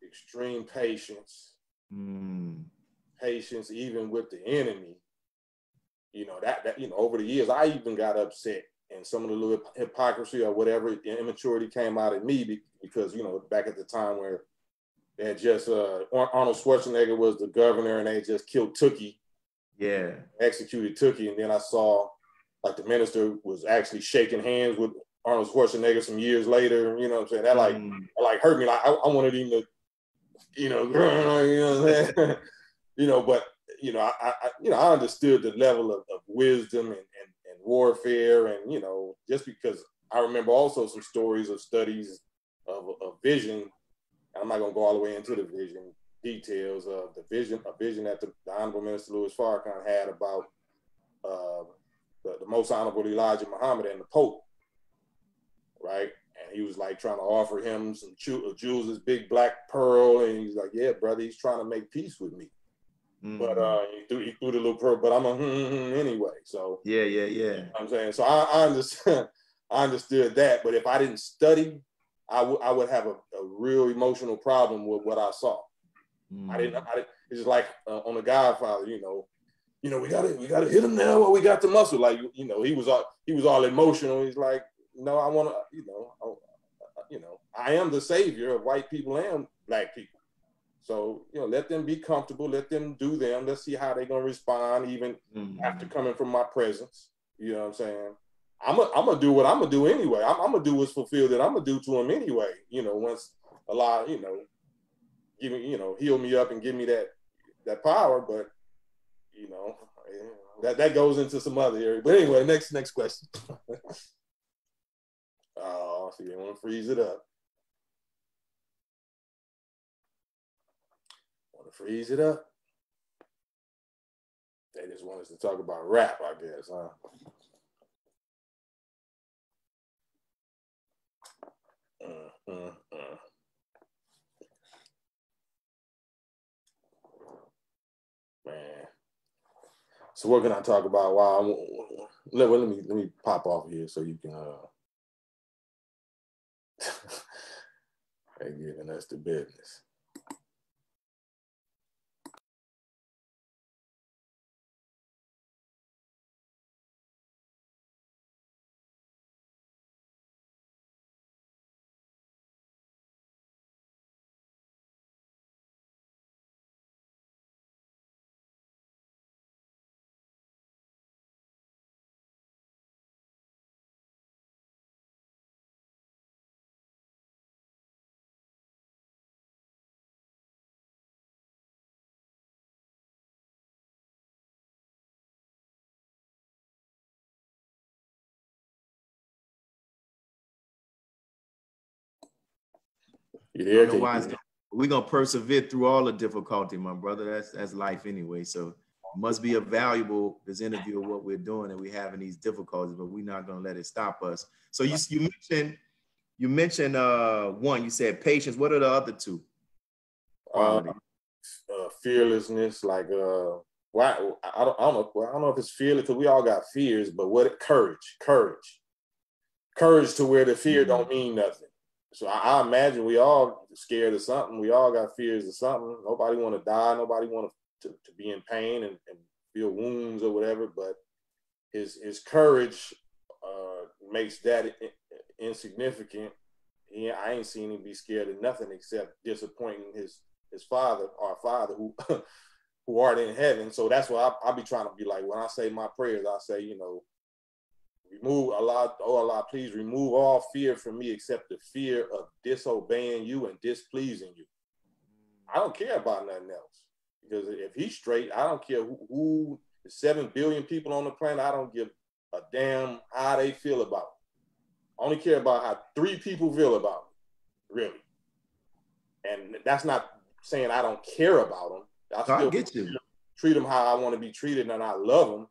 Extreme patience. Patience even with the enemy. That over the years, I even got upset, and some of the little hypocrisy or whatever immaturity came out of me because back at the time where they had just Arnold Schwarzenegger was the governor and they just killed Tookie. Yeah, executed Tookie, and then I saw like the minister was actually shaking hands with Arnold Schwarzenegger some years later. You know what I'm saying? That like hurt me. Like I wanted him to, but I understood the level of wisdom and warfare, and just because I remember also some stories of studies of vision. I'm not gonna go all the way into the vision details of a vision that the Honorable Minister Louis Farrakhan had about the Most Honorable Elijah Muhammad and the Pope, right? And he was like trying to offer him some jewels, this big black pearl, and he's like, "Yeah, brother, he's trying to make peace with me." But he threw the little pearl, but I'm anyway. So yeah. You know what I'm saying, so I understand. I understood that, but if I didn't study, I would have a real emotional problem with what I saw. I didn't. It's just like on The Godfather, we gotta hit him now while we got the muscle. Like he was all emotional. He's like, no, I want to, I am the savior of white people and black people. So let them be comfortable. Let them do them. Let's see how they're gonna respond, even after coming from my presence. You know what I'm saying? I'm gonna do what I'm gonna do anyway. I'm gonna do what's fulfilled that I'm gonna do to him anyway. Once Allah, give me, heal me up and give me that power. But that goes into some other area. But anyway, next question. Oh, see, they want to freeze it up. Freeze it up. They just want us to talk about rap, I guess, huh? Man. So what can I talk about? Let me pop off here so you can they're giving us the business. I don't know why we're gonna persevere through all the difficulty, my brother. That's life anyway. So it must be a valuable this interview of what we're doing, and we're having these difficulties, but we're not gonna let it stop us. So you mentioned one. You said patience. What are the other two? Fearlessness, like why I don't know. Well, I don't know if it's fearless because we all got fears, but what courage to where the fear don't mean nothing. So I imagine we all scared of something. We all got fears of something. Nobody want to die. Nobody want to be in pain and feel wounds or whatever. But his courage makes that insignificant. I ain't seen him be scared of nothing except disappointing his father, our Father who art in heaven. So that's why I be trying to be like, when I say my prayers, I say, you know, remove Allah, oh Allah, please remove all fear from me except the fear of disobeying you and displeasing you. I don't care about nothing else, because if he's straight, I don't care who the 7 billion people on the planet. I don't give a damn how they feel about it. I only care about how 3 people feel about it, really. And that's not saying I don't care about them. I still get you. Treat them how I want to be treated, and I love them.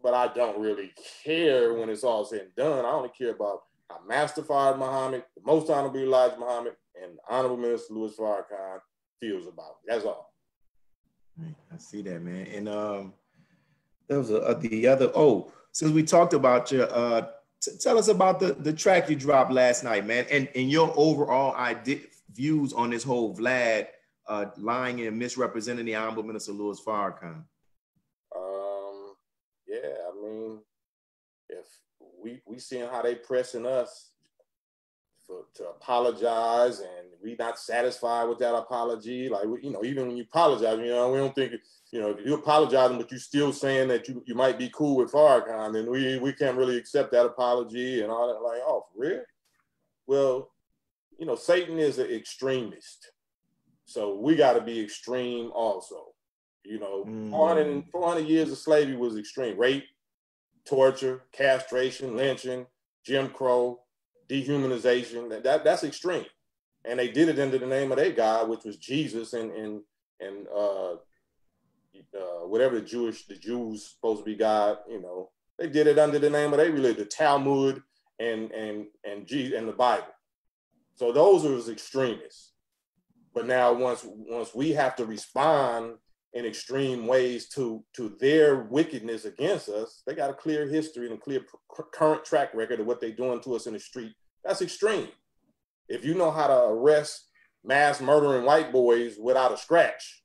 But I don't really care when it's all said and done. I only care about how Master Fard Muhammad, the Most Honorable Elijah Muhammad, and Honorable Minister Louis Farrakhan feels about it. That's all. I see that, man. And there was the other. Oh, since we talked about your, tell us about the track you dropped last night, man, and your overall views on this whole Vlad lying and misrepresenting the Honorable Minister Louis Farrakhan. Yeah, I mean, if we seeing how they pressing us to apologize, and we not satisfied with that apology, like, you know, even when you apologize, you know, we don't think, you know, if you apologizing but you still saying that you might be cool with Farrakhan, then we can't really accept that apology and all that. Like, oh, for real? Well, you know, Satan is an extremist, so we got to be extreme also. You know, 400 years of slavery was extreme. Rape, torture, castration, lynching, Jim Crow, dehumanization. That's extreme. And they did it under the name of their God, which was Jesus, and whatever the Jews supposed to be God. You know, they did it under the name of their religion, the Talmud and the Bible. So those are extremists. But now once we have to respond in extreme ways to their wickedness against us, they got a clear history and a clear current track record of what they're doing to us in the street. That's extreme. If you know how to arrest mass murdering white boys without a scratch,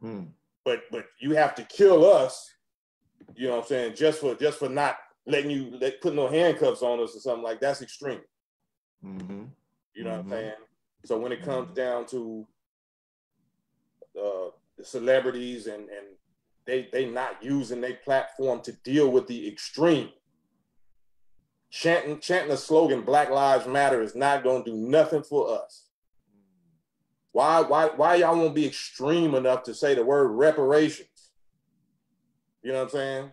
but you have to kill us, you know what I'm saying, just for not letting put no handcuffs on us or something, like that's extreme. You know what I'm saying? So when it comes down to the celebrities and they not using their platform to deal with the extreme, chanting a slogan, Black Lives Matter, is not going to do nothing for us. Why y'all won't be extreme enough to say the word reparations? You know what I'm saying?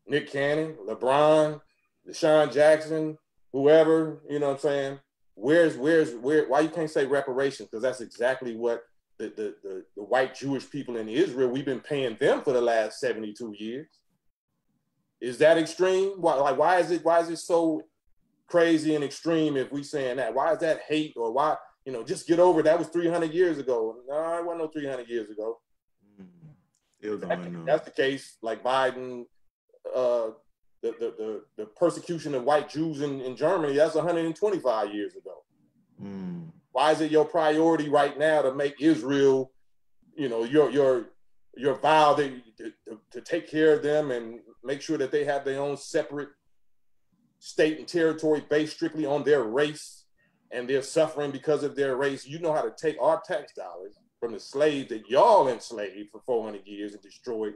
Nick Cannon, LeBron, Deshaun Jackson, whoever, you know what I'm saying? Why you can't say reparations? Because that's exactly what the white Jewish people in Israel, we've been paying them for the last 72 years. Is that extreme? Why is it so crazy and extreme if we saying that? Why is that hate? Or why, you know, just get over it. That was 300 years ago. No, it wasn't no 300 years ago. That's the case. Like Biden, the persecution of white Jews in Germany, that's 125 years ago. Why is it your priority right now to make Israel, you know, your vow to take care of them and make sure that they have their own separate state and territory based strictly on their race, and they're suffering because of their race? You know how to take our tax dollars from the slaves that y'all enslaved for 400 years and destroyed.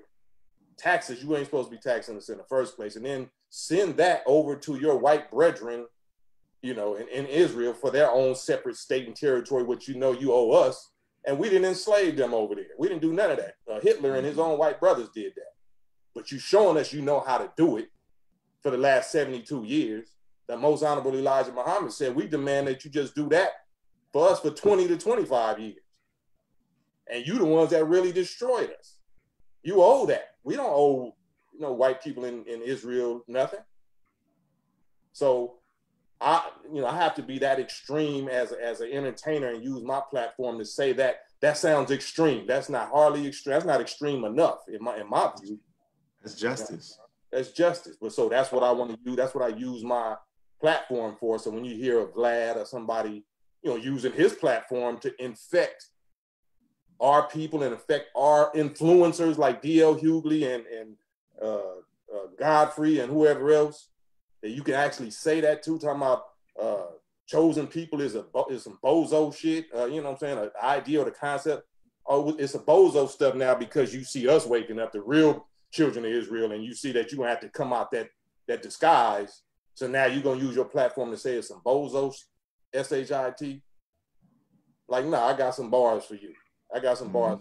Taxes you ain't supposed to be taxing us in the first place, and then send that over to your white brethren, you know, in Israel for their own separate state and territory, which you know you owe us. And we didn't enslave them over there. We didn't do none of that. Hitler and his own white brothers did that. But you showing us you know how to do it for the last 72 years. The Most Honorable Elijah Muhammad said, we demand that you just do that for us for 20 to 25 years. And you the ones that really destroyed us. You owe that. We don't owe, white people in Israel nothing. So I have to be that extreme as an entertainer and use my platform to say that. That sounds extreme. That's not hardly extreme. That's not extreme enough in my view. That's justice. That's justice. But so that's what I want to do. That's what I use my platform for. So when you hear of Vlad or somebody, using his platform to infect our people and affect our influencers like D.L. Hughley and Godfrey and whoever else, that you can actually say that to, talking about chosen people is some bozo shit, you know what I'm saying, an idea or the concept. Oh, it's a bozo stuff now because you see us waking up, the real children of Israel, and you see that you're going to have to come out that disguise. So now you're going to use your platform to say it's some bozo, S-H-I-T. Like, no, I got some bars for you. I got some bars,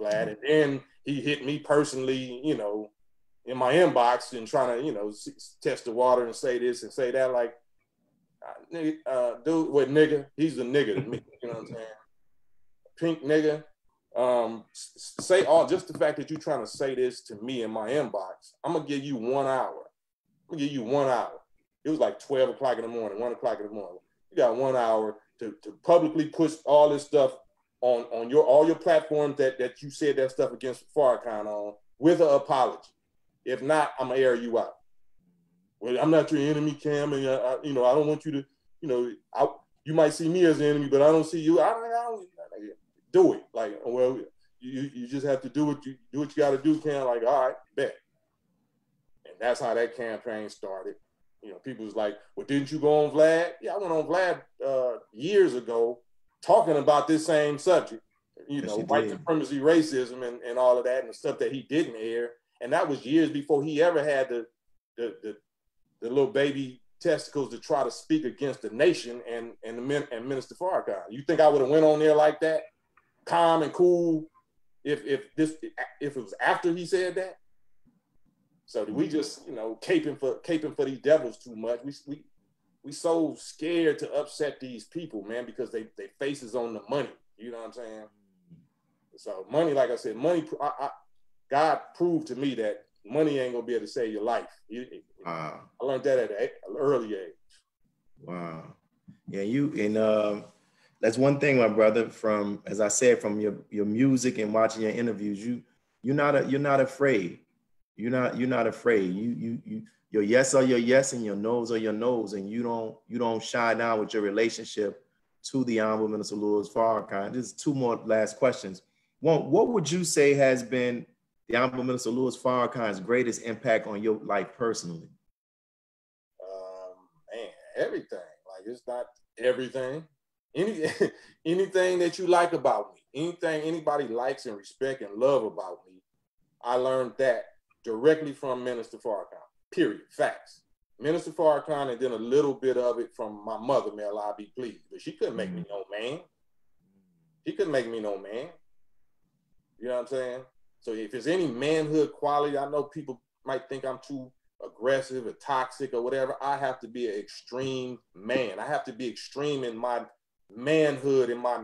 Vlad. And then he hit me personally, in my inbox and trying to, test the water and say this and say that. Like, dude, what nigga? He's a nigga to me. You know what I'm saying? Pink nigga. Say all just the fact that you're trying to say this to me in my inbox. I'm gonna give you 1 hour. I'm gonna give you 1 hour. It was like 12 o'clock in the morning, 1 o'clock in the morning. You got 1 hour to publicly push all this stuff on all your platforms that you said that stuff against Farrakhan on with an apology. If not, I'm gonna air you out. Well, I'm not your enemy, Cam, and I don't want you to, you might see me as an enemy, but I don't see you. I don't do it. Like, well, you just have to do what you got to do, Cam. Like, all right, bet. And that's how that campaign started. People was like, well, didn't you go on Vlad? Yeah, I went on Vlad years ago talking about this same subject, white supremacy, racism, and all of that, and the stuff that he didn't air. And that was years before he ever had the little baby testicles to try to speak against the nation and Minister Farrakhan. You think I would have went on there like that, calm and cool, if it was after he said that? So we just caping for these devils too much. We so scared to upset these people, man, because they faces on the money. You know what I'm saying? So money, like I said, money. God proved to me that money ain't gonna be able to save your life. Wow. I learned that at an early age. Wow. Yeah, that's one thing, my brother. From, as I said, from your music and watching your interviews, you're not afraid. You're not afraid. Your yes are your yes and your no's are your no's, and you don't shy down with your relationship to the Honorable Minister Louis Farrakhan. Just two more last questions. One, what would you say has been the Honorable Minister Louis Farrakhan's greatest impact on your life personally? Man, everything. Like, it's not everything. Anything that you like about me, anything anybody likes and respect and love about me, I learned that directly from Minister Farrakhan. Period. Facts. Minister Farrakhan, and then a little bit of it from my mother, may Allah be pleased. But she couldn't make me no man. She couldn't make me no man. You know what I'm saying? So if there's any manhood quality, I know people might think I'm too aggressive or toxic or whatever. I have to be an extreme man. I have to be extreme in my manhood and my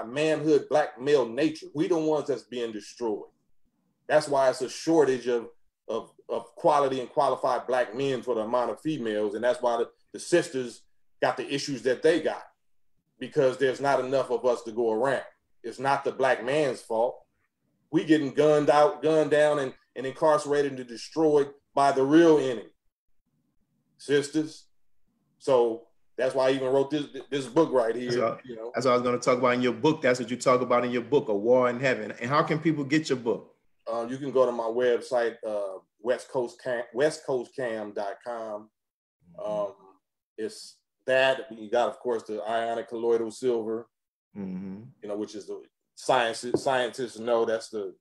manhood black male nature. We the ones that's being destroyed. That's why it's a shortage of quality and qualified black men for the amount of females. And that's why the sisters got the issues that they got, because there's not enough of us to go around. It's not the black man's fault. We getting gunned down and incarcerated and destroyed by the real enemy, sisters. So that's why I even wrote this book right here. That's what I was going to talk about in your book. That's what you talk about in your book, A War in Heaven. And how can people get your book? You can go to my website, westcoastcam.com. It's that. You got, of course, the ionic colloidal silver, which is the scientists know that's the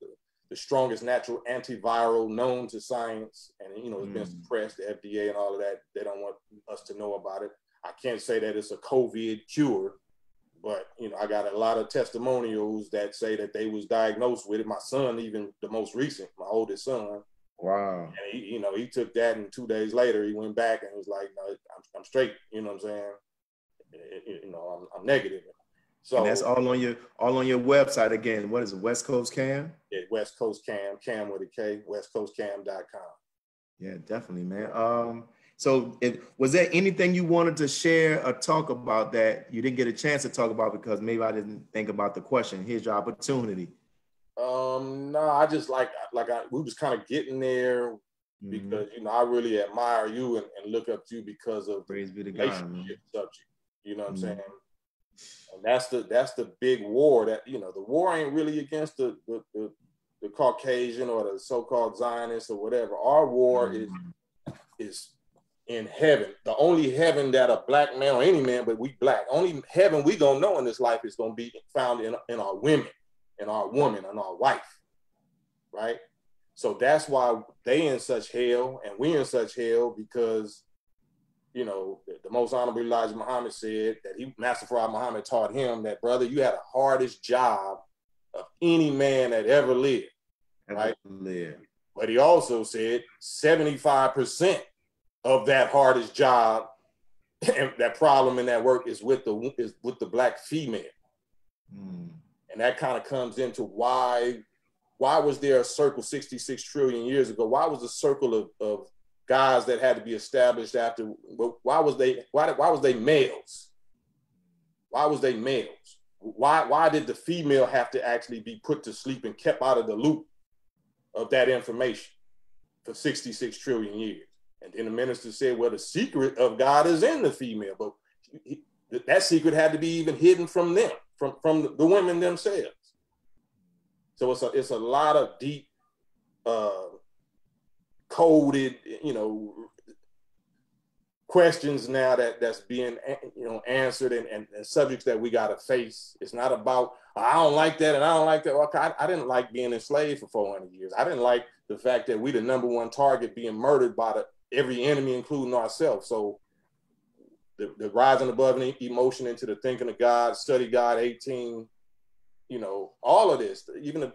strongest natural antiviral known to science. And, it's been suppressed, the FDA and all of that. They don't want us to know about it. I can't say that it's a COVID cure, but, I got a lot of testimonials that say that they was diagnosed with it. My son, even the most recent, my oldest son. Wow. And he took that, and 2 days later he went back and was like, no, I'm straight. You know what I'm saying? I'm negative. So, and that's all on your website again. What is it? West Coast Cam? Yeah, West Coast Cam with a K, westcoastcam.com. Yeah, definitely, man. So was there anything you wanted to share or talk about that you didn't get a chance to talk about because maybe I didn't think about the question? Here's your opportunity. No, I just we was kind of getting there because, I really admire you and look up to you because of Praise be to the God, relationship subject. You know what I'm saying? And that's the big war that, the war ain't really against the Caucasian or the so-called Zionists or whatever. Our war is in heaven. The only heaven that a black man or any man, but we black, only heaven we gonna know in this life is gonna be found in our women, in our woman, and our wife, right? So that's why they in such hell and we in such hell because, the most honorable Elijah Muhammad said that Master Farad Muhammad taught him that, brother, you had the hardest job of any man that ever lived, right? But he also said 75% of that hardest job and that problem in that work is with the black female. And that kind of comes into why was there a circle 66 trillion years ago? Why was a circle of guys that had to be established after? Why was they males? Why was they males? Why did the female have to actually be put to sleep and kept out of the loop of that information for 66 trillion years? And then the minister said, well, the secret of God is in the female, but that secret had to be even hidden from them, from the women themselves. So it's a lot of deep, coded, questions now that's being, answered and subjects that we got to face. It's not about, I don't like that and I don't like that. Okay, I didn't like being enslaved for 400 years. I didn't like the fact that we the number one target being murdered by every enemy, including ourselves. So the rising above emotion into the thinking of God, study God 18, all of this, even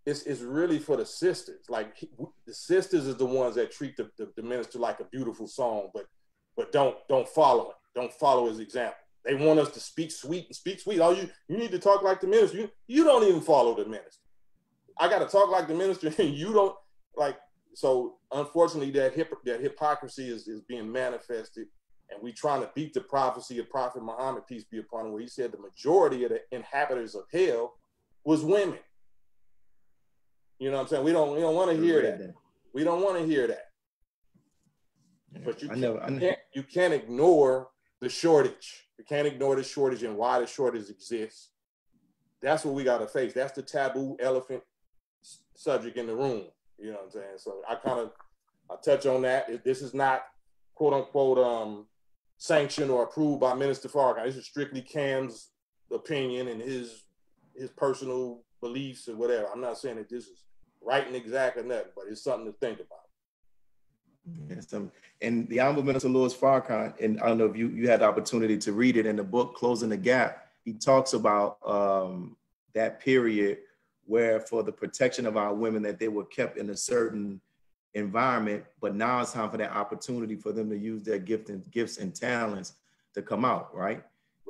it's really for the sisters. Like the sisters is the ones that treat the minister like a beautiful song, but don't follow it. Don't follow his example. They want us to speak sweet and speak sweet. Oh, you need to talk like the minister. You don't even follow the minister. I got to talk like the minister, and you don't like. So unfortunately, that hypocrisy is being manifested, and we trying to beat the prophecy of Prophet Muhammad, peace be upon him, where he said the majority of the inhabitants of hell was women. You know what I'm saying? We don't want to hear that. We don't want to hear that. Yeah, but you can't ignore the shortage. You can't ignore the shortage and why the shortage exists. That's what we got to face. That's the taboo elephant subject in the room. You know what I'm saying? So I touch on that. This is not quote unquote sanctioned or approved by Minister Farrakhan. This is strictly Cam's opinion and his personal beliefs or whatever. I'm not saying that this is right and exact or nothing, but it's something to think about. Yes, and the Honorable Minister Louis Farrakhan, and I don't know if you had the opportunity to read it in the book, Closing the Gap, he talks about that period where for the protection of our women that they were kept in a certain environment, but now it's time for that opportunity for them to use their gifts and talents to come out, right?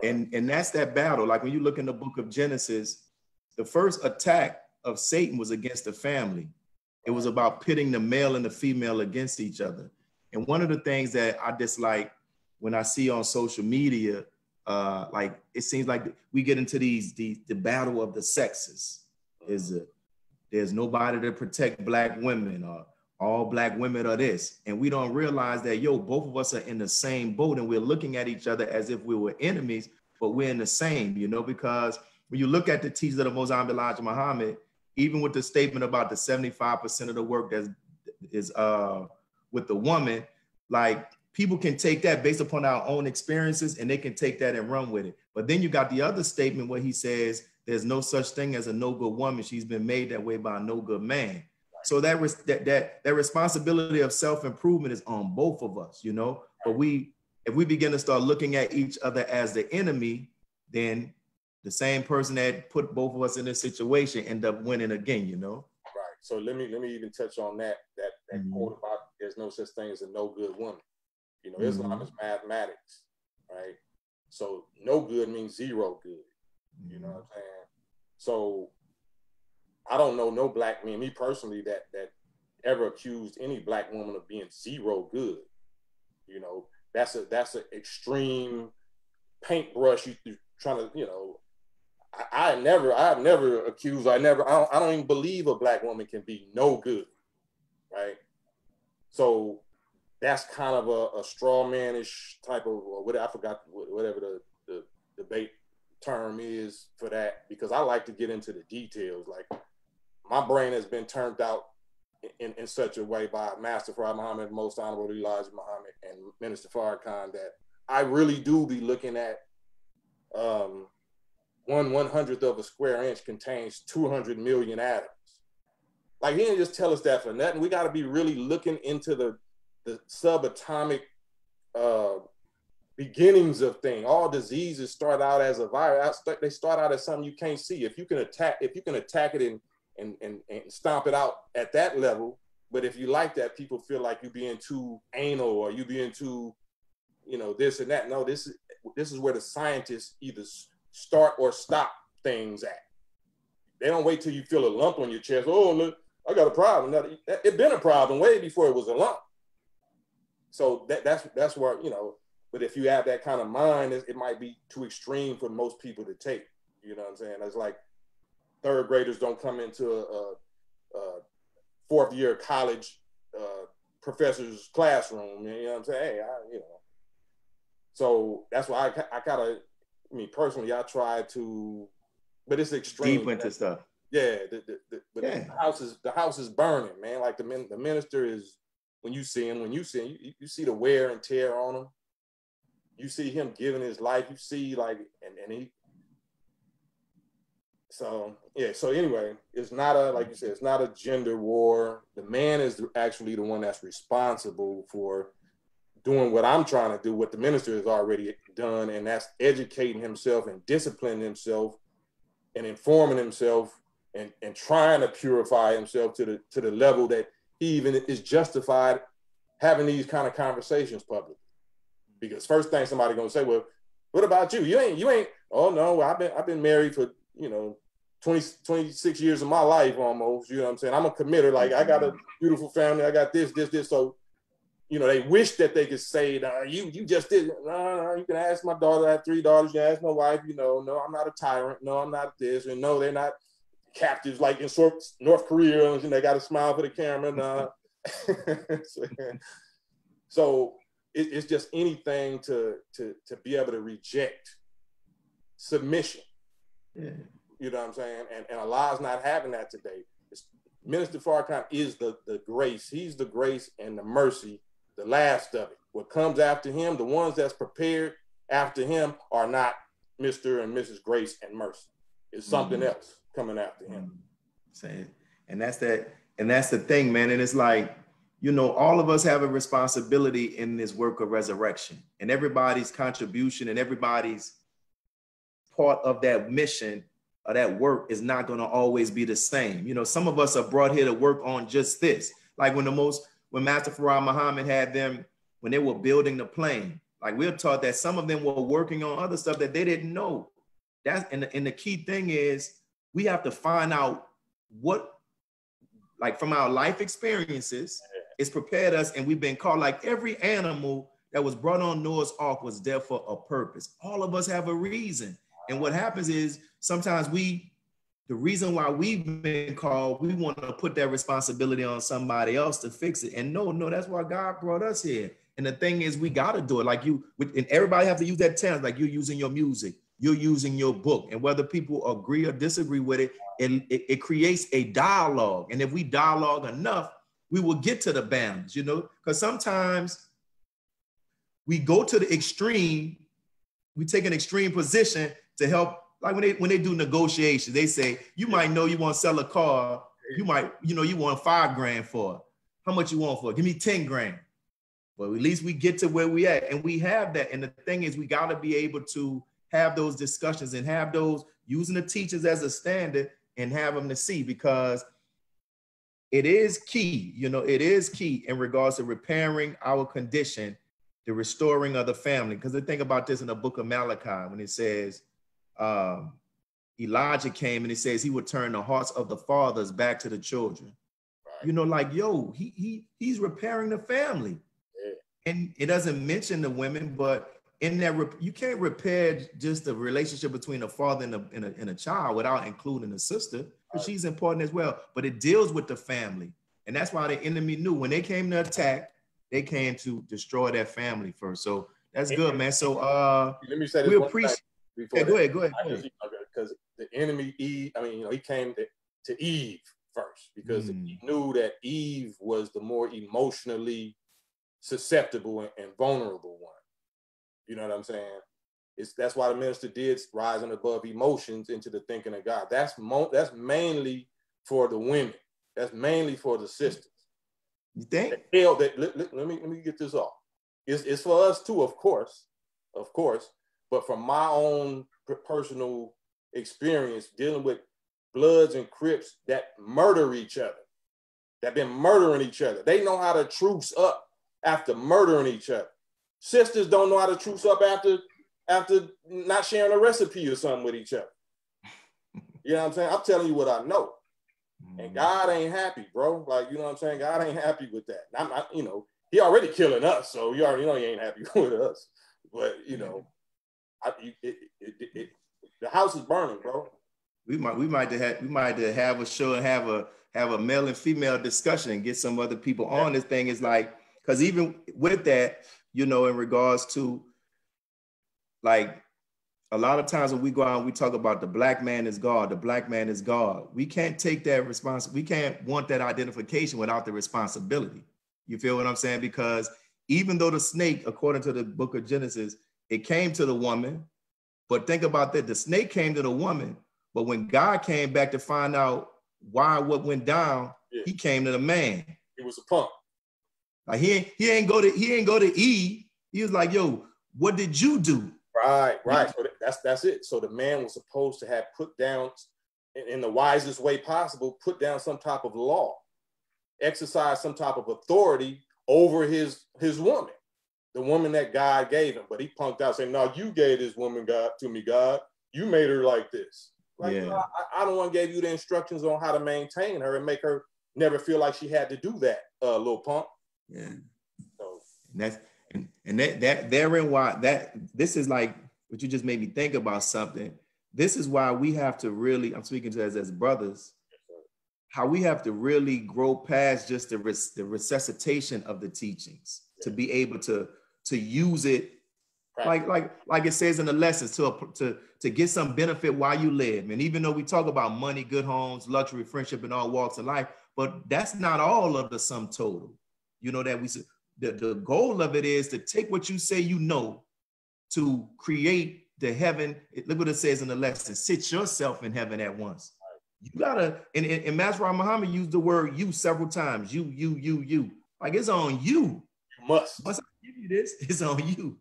And that's that battle. Like when you look in the book of Genesis, the first attack of Satan was against the family. It was about pitting the male and the female against each other. And one of the things that I dislike when I see on social media, like it seems like we get into the battle of the sexes. There's nobody to protect black women, or all black women are this. And we don't realize that, both of us are in the same boat and we're looking at each other as if we were enemies, but we're in the same, because when you look at the teachings of the Most Honorable Elijah Muhammad, even with the statement about the 75% of the work that is with the woman, like people can take that based upon our own experiences and they can take that and run with it. But then you got the other statement where he says, there's no such thing as a no good woman. She's been made that way by a no good man. So that responsibility of self-improvement is on both of us, But if we begin to start looking at each other as the enemy, then the same person that put both of us in this situation end up winning again, Right. So let me even touch on that quote about there's no such thing as a no good woman. Islam is mathematics, right? So no good means zero good. You know what I'm saying? So I don't know no black man, me personally, that ever accused any black woman of being zero good. You know, that's an extreme paintbrush. You trying to, you know, I've never accused. I don't even believe a black woman can be no good, right? So that's kind of a straw manish type of, or what, I forgot whatever the debate term is for that, because I like to get into the details. Like, my brain has been turned out in such a way by Master Farad Muhammad, Most Honorable Elijah Muhammad, and Minister Farrakhan, that I really do be looking at 1/100th of a square inch contains 200 million atoms. Like, he didn't just tell us that for nothing. We got to be really looking into the subatomic beginnings of things. All diseases start out as a virus. They start out as something you can't see. If you can attack it and stomp it out at that level, but if you like that, people feel like you being too anal or you being too, you know, this and that. No, this is where the scientists either start or stop things at. They don't wait till you feel a lump on your chest. Oh, look, I got a problem. It's been a problem way before it was a lump. So that's where, you know, but if you have that kind of mind, it might be too extreme for most people to take. You know what I'm saying? It's like third graders don't come into a fourth year college professor's classroom. You know what I'm saying? Hey, you know. So that's why I gotta, I mean, personally, I try to, but it's extreme. Deep into stuff. Yeah, the house is burning, man. Like the minister is, when you see him, you see the wear and tear on him. You see him giving his life. You see, like, and he. So yeah. So anyway, it's not a, like you said, it's not a gender war. The man is actually the one that's responsible for doing what I'm trying to do, what the minister has already done, and that's educating himself and disciplining himself and informing himself and trying to purify himself to the level that he even is justified having these kind of conversations publicly. Because first thing somebody gonna say, well, what about you? You ain't, oh no, I've been married for, you know, 26 years of my life almost, you know what I'm saying? I'm a committer, like I got a beautiful family, I got this. So, you know, they wish that they could say, you just did. No, you can ask my daughter. I have 3 daughters. You can ask my wife. You know, no, I'm not a tyrant. No, I'm not this. And no, they're not captives like in North Korea. And they got to smile for the camera. No. So it's just anything to be able to reject submission. Yeah. You know what I'm saying? And Allah's not having that today. Minister Farrakhan is the grace. He's the grace and the mercy. The last of it. What comes after him, the ones that's prepared after him are not Mr. and Mrs. Grace and Mercy. It's something else coming after him. And that's the thing, man. And it's like, you know, all of us have a responsibility in this work of resurrection, and everybody's contribution and everybody's part of that mission or that work is not going to always be the same. You know, some of us are brought here to work on just this. Like when Master Farad Muhammad had them, when they were building the plane, like we're taught that some of them were working on other stuff that they didn't know. And the key thing is we have to find out what, like from our life experiences, it's prepared us, and we've been called, like every animal that was brought on Noah's Ark was there for a purpose. All of us have a reason. And what happens is sometimes the reason why we've been called, we want to put that responsibility on somebody else to fix it. And no, that's why God brought us here. And the thing is, we got to do it. Like and everybody have to use that term, like you're using your music, you're using your book. And whether people agree or disagree with it, it creates a dialogue. And if we dialogue enough, we will get to the balance, you know, because sometimes we go to the extreme, we take an extreme position to help. Like when they do negotiations, they say, you might know you want to sell a car. You might, you know, you want $5 grand for it. How much you want for it? Give me 10 grand. But at least we get to where we at, and we have that. And the thing is, we got to be able to have those discussions and have those using the teachers as a standard and have them to see, because it is key, you know, it is key in regards to repairing our condition the restoring of the family. Because they think about this in the book of Malachi when it says, Elijah came and it says he would turn the hearts of the fathers back to the children. Right. You know, like, yo, he's repairing the family. Yeah. And it doesn't mention the women, but in that, you can't repair just the relationship between a father and a child without including a sister, because she's important as well. But it deals with the family. And that's why the enemy knew when they came to attack, they came to destroy their family first. So that's good, man. So let me say this. We appreciate. Yeah, go ahead. Because the enemy, Eve, I mean, you know, he came to Eve first because he knew that Eve was the more emotionally susceptible and vulnerable one. You know what I'm saying? That's why the minister did rising above emotions into the thinking of God. That's mainly for the women. That's mainly for the sisters. You think? Let me get this off. It's for us too, of course. But from my own personal experience dealing with Bloods and Crips that murder each other, that been murdering each other, they know how to truce up after murdering each other. Sisters don't know how to truce up after not sharing a recipe or something with each other. You know what I'm saying? I'm telling you what I know. And God ain't happy, bro. Like, you know what I'm saying? God ain't happy with that. I'm not, you know, he already killing us, so you already know he ain't happy with us. But, you know, the house is burning, bro. We might have a show and have a male and female discussion and get some other people on. This thing is like, because even with that, you know, in regards to, like, a lot of times when we go out and we talk about the black man is God, the black man is God, we can't take that responsibility. We can't want that identification without the responsibility. You feel what I'm saying? Because even though the snake, according to the book of Genesis, it came to the woman, but think about that. The snake came to the woman, but when God came back to find out what went down, he came to the man. He was a punk. Like he ain't go to Eve. He was like, yo, what did you do? Right. So that's it. So the man was supposed to have put down, in the wisest way possible, put down some type of law, exercise some type of authority over his woman, the woman that God gave him. But he punked out saying, no, you gave this woman to me, God. You made her like this. Like, yeah. I don't want to give you the instructions on how to maintain her and make her never feel like she had to do that, little punk. Yeah. So that therein why this is like what you just made me think about something. This is why we have to really, I'm speaking to us as brothers, how we have to really grow past just the resuscitation of the teachings, to be able to use it like it says in the lessons to get some benefit while you live. And even though we talk about money, good homes, luxury, friendship, and all walks of life, but that's not all of the sum total. You know, that the goal of it is to take what you say you know to create the heaven. Look what it says in the lesson: sit yourself in heaven at once. You gotta, and Master Muhammad used the word you several times. You. Like, it's on you. You must. Once I give you this, it's on you.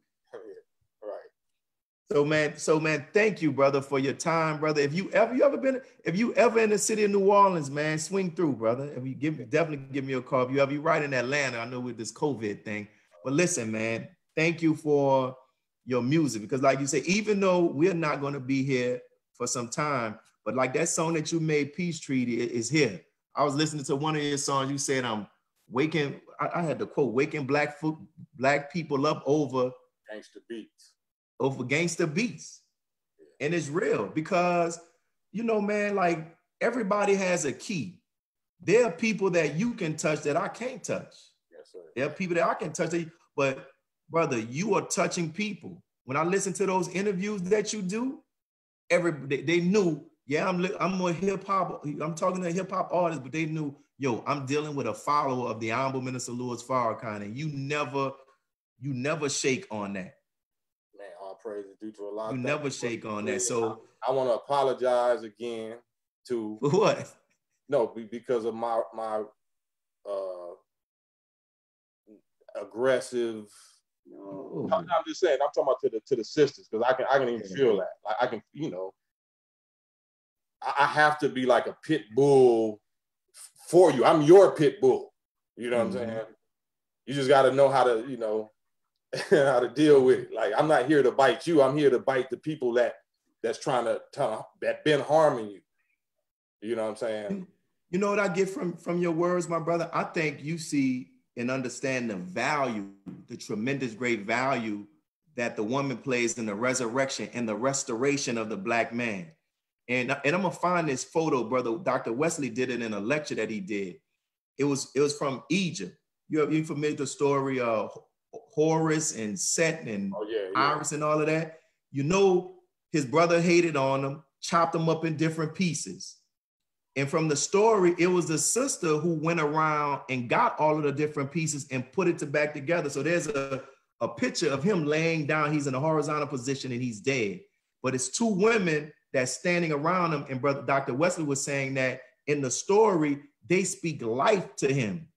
Right. So man, thank you, brother, for your time, brother. If you ever in the city of New Orleans, man, swing through, brother. If you definitely give me a call. If you're right in Atlanta, I know with this COVID thing. But listen, man, thank you for your music, because like you say, even though we're not going to be here for some time, but like that song that you made, Peace Treaty, is here. I was listening to one of your songs. You said, I'm waking, I had the quote, waking black people up over gangster beats. Over gangster beats. And it's real because, you know, man, like everybody has a key. There are people that you can touch that I can't touch. Yes, sir. There are people that I can touch, but brother, you are touching people. When I listen to those interviews that you do, they knew, yeah, I'm more hip hop. I'm talking to hip hop artists, but they knew, yo, I'm dealing with a follower of the Honorable Minister Louis Farrakhan, and you never shake on that. Man, all praise is due to Allah. You never shake on that. So I want to apologize again to for what? No, because of my aggressive. No. I'm just saying. I'm talking about to the sisters, because I can even feel that. Like, I can, you know, I have to be like a pit bull for you. I'm your pit bull. You know what I'm saying? You just got to know how to, you know, how to deal with it. Like, I'm not here to bite you. I'm here to bite the people that's trying to that been harming you. You know what I'm saying? You know what I get from your words, my brother? I think you see and understand the value, the tremendous great value that the woman plays in the resurrection and the restoration of the Black man. And I'm gonna find this photo, brother. Dr. Wesley did it in a lecture that he did. It was from Egypt. You familiar with the story of Horus and Set and Iris and all of that? You know, his brother hated on him, chopped him up in different pieces. And from the story, it was the sister who went around and got all of the different pieces and put it back together. So there's a picture of him laying down. He's in a horizontal position and he's dead. But it's two women that's standing around him. And brother Dr. Wesley was saying that in the story, they speak life to him.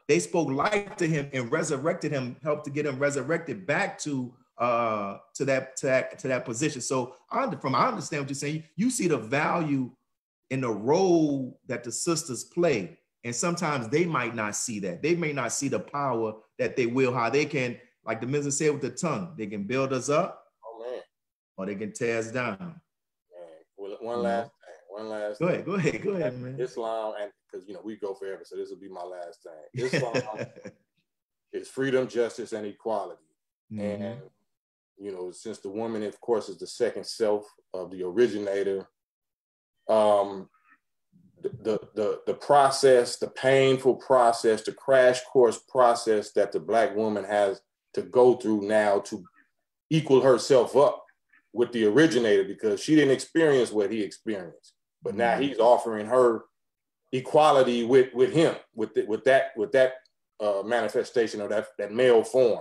They spoke life to him and resurrected him, helped to get him resurrected back to that position. So I understand what you're saying. You see the value in the role that the sisters play. And sometimes they might not see that. They may not see the power that they will, how they can, like the minister said with the tongue, they can build us up, or they can tear us down. Man. Well, one last thing. Go ahead, man. Islam, and because we go forever, so this will be my last thing. Islam is freedom, justice, and equality. And since the woman, of course, is the second self of the originator, the process, the painful process, the crash course process that the Black woman has to go through now to equal herself up with the originator, because she didn't experience what he experienced, but now he's offering her equality with him, with that manifestation of that male form.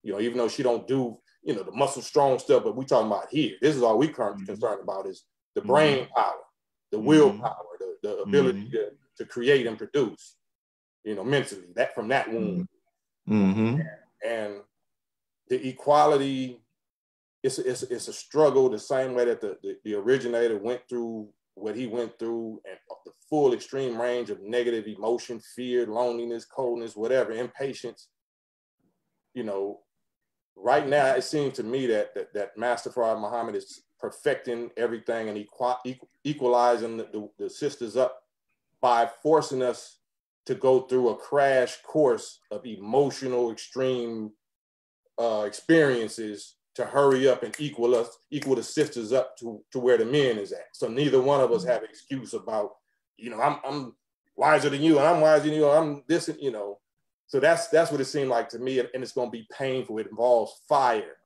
Even though she don't do the muscle strong stuff, but we talking about here. This is all we currently concerned about is the brain power, the willpower, the ability to create and produce, mentally, that from that womb. And the equality, it's a struggle the same way that the originator went through what he went through, and the full extreme range of negative emotion, fear, loneliness, coldness, whatever, impatience. Right now it seems to me that Master Farad Muhammad is perfecting everything and equalizing the sisters up by forcing us to go through a crash course of emotional extreme experiences to hurry up and equal the sisters up to where the men is at. So neither one of us have an excuse about, I'm wiser than you and I'm wiser than you, or I'm this, So that's what it seemed like to me, and it's going to be painful. It involves fire.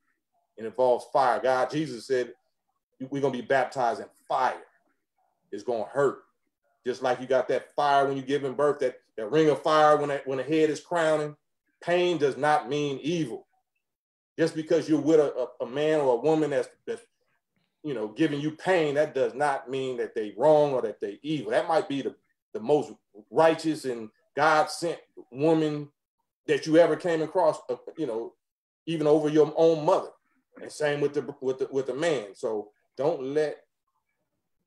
It involves fire. God, Jesus said, we're going to be baptized in fire. It's going to hurt. Just like you got that fire when you're giving birth, that ring of fire when the head is crowning. Pain does not mean evil. Just because you're with a man or a woman that's giving you pain, that does not mean that they wrong or that they evil. That might be the most righteous and God-sent woman that you ever came across, even over your own mother. And same with the man. So don't let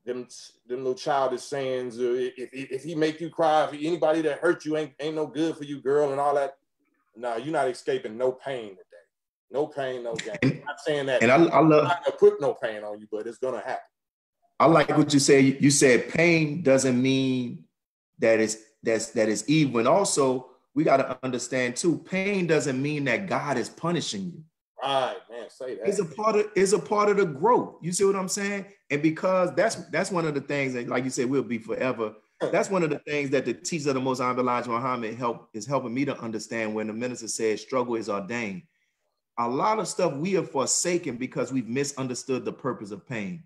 them little childish sayings. If he make you cry, if anybody that hurt you ain't no good for you, girl, and all that. No, you're not escaping no pain today. No pain, no gain. I'm not saying that. And I love. I'm not gonna put no pain on you, but it's gonna happen. I like what you say. You said pain doesn't mean that it's evil, and also we got to understand too. Pain doesn't mean that God is punishing you. Right, man. Say that. It's a part of the growth. You see what I'm saying? And because that's one of the things that, like you said, we'll be forever. That's one of the things that the teacher of the Most High Elijah Muhammad is helping me to understand when the minister says struggle is ordained. A lot of stuff we have forsaken because we've misunderstood the purpose of pain.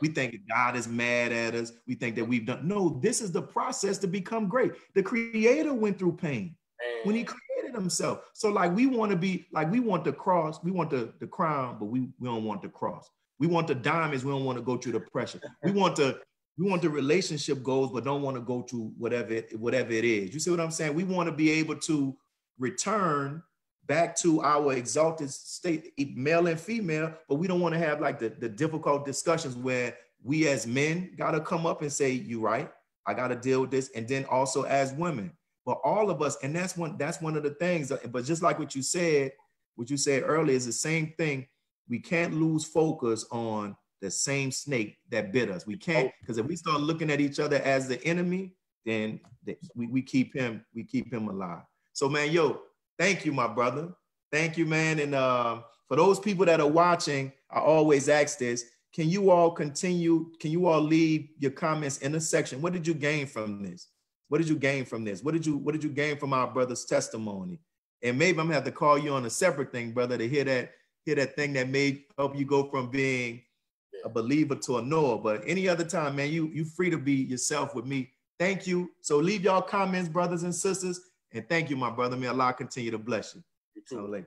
We think God is mad at us. We think that we've done. No, this is the process to become great. The Creator went through pain when he created himself. So like we want to be, like we want the cross, we want the crown, but we don't want the cross. We want the diamonds, we don't want to go through the pressure. We want the relationship goals, but don't want to go through whatever it is. You see what I'm saying? We want to be able to return back to our exalted state, male and female, but we don't want to have like the difficult discussions where we as men got to come up and say, you right, I got to deal with this. And then also as women, but all of us, and that's one of the things. But just like what you said earlier is the same thing. We can't lose focus on the same snake that bit us. We can't, because if we start looking at each other as the enemy, then we keep him alive. So man, yo, thank you, my brother. Thank you, man. And for those people that are watching, I always ask this: can you all leave your comments in the section? What did you gain from this? What did you gain from this? What did you gain from our brother's testimony? And maybe I'm gonna have to call you on a separate thing, brother, to hear that thing that may help you go from being a believer to a knower. But any other time, man, you free to be yourself with me. Thank you. So leave y'all comments, brothers and sisters, and thank you, my brother. May Allah continue to bless you. You too.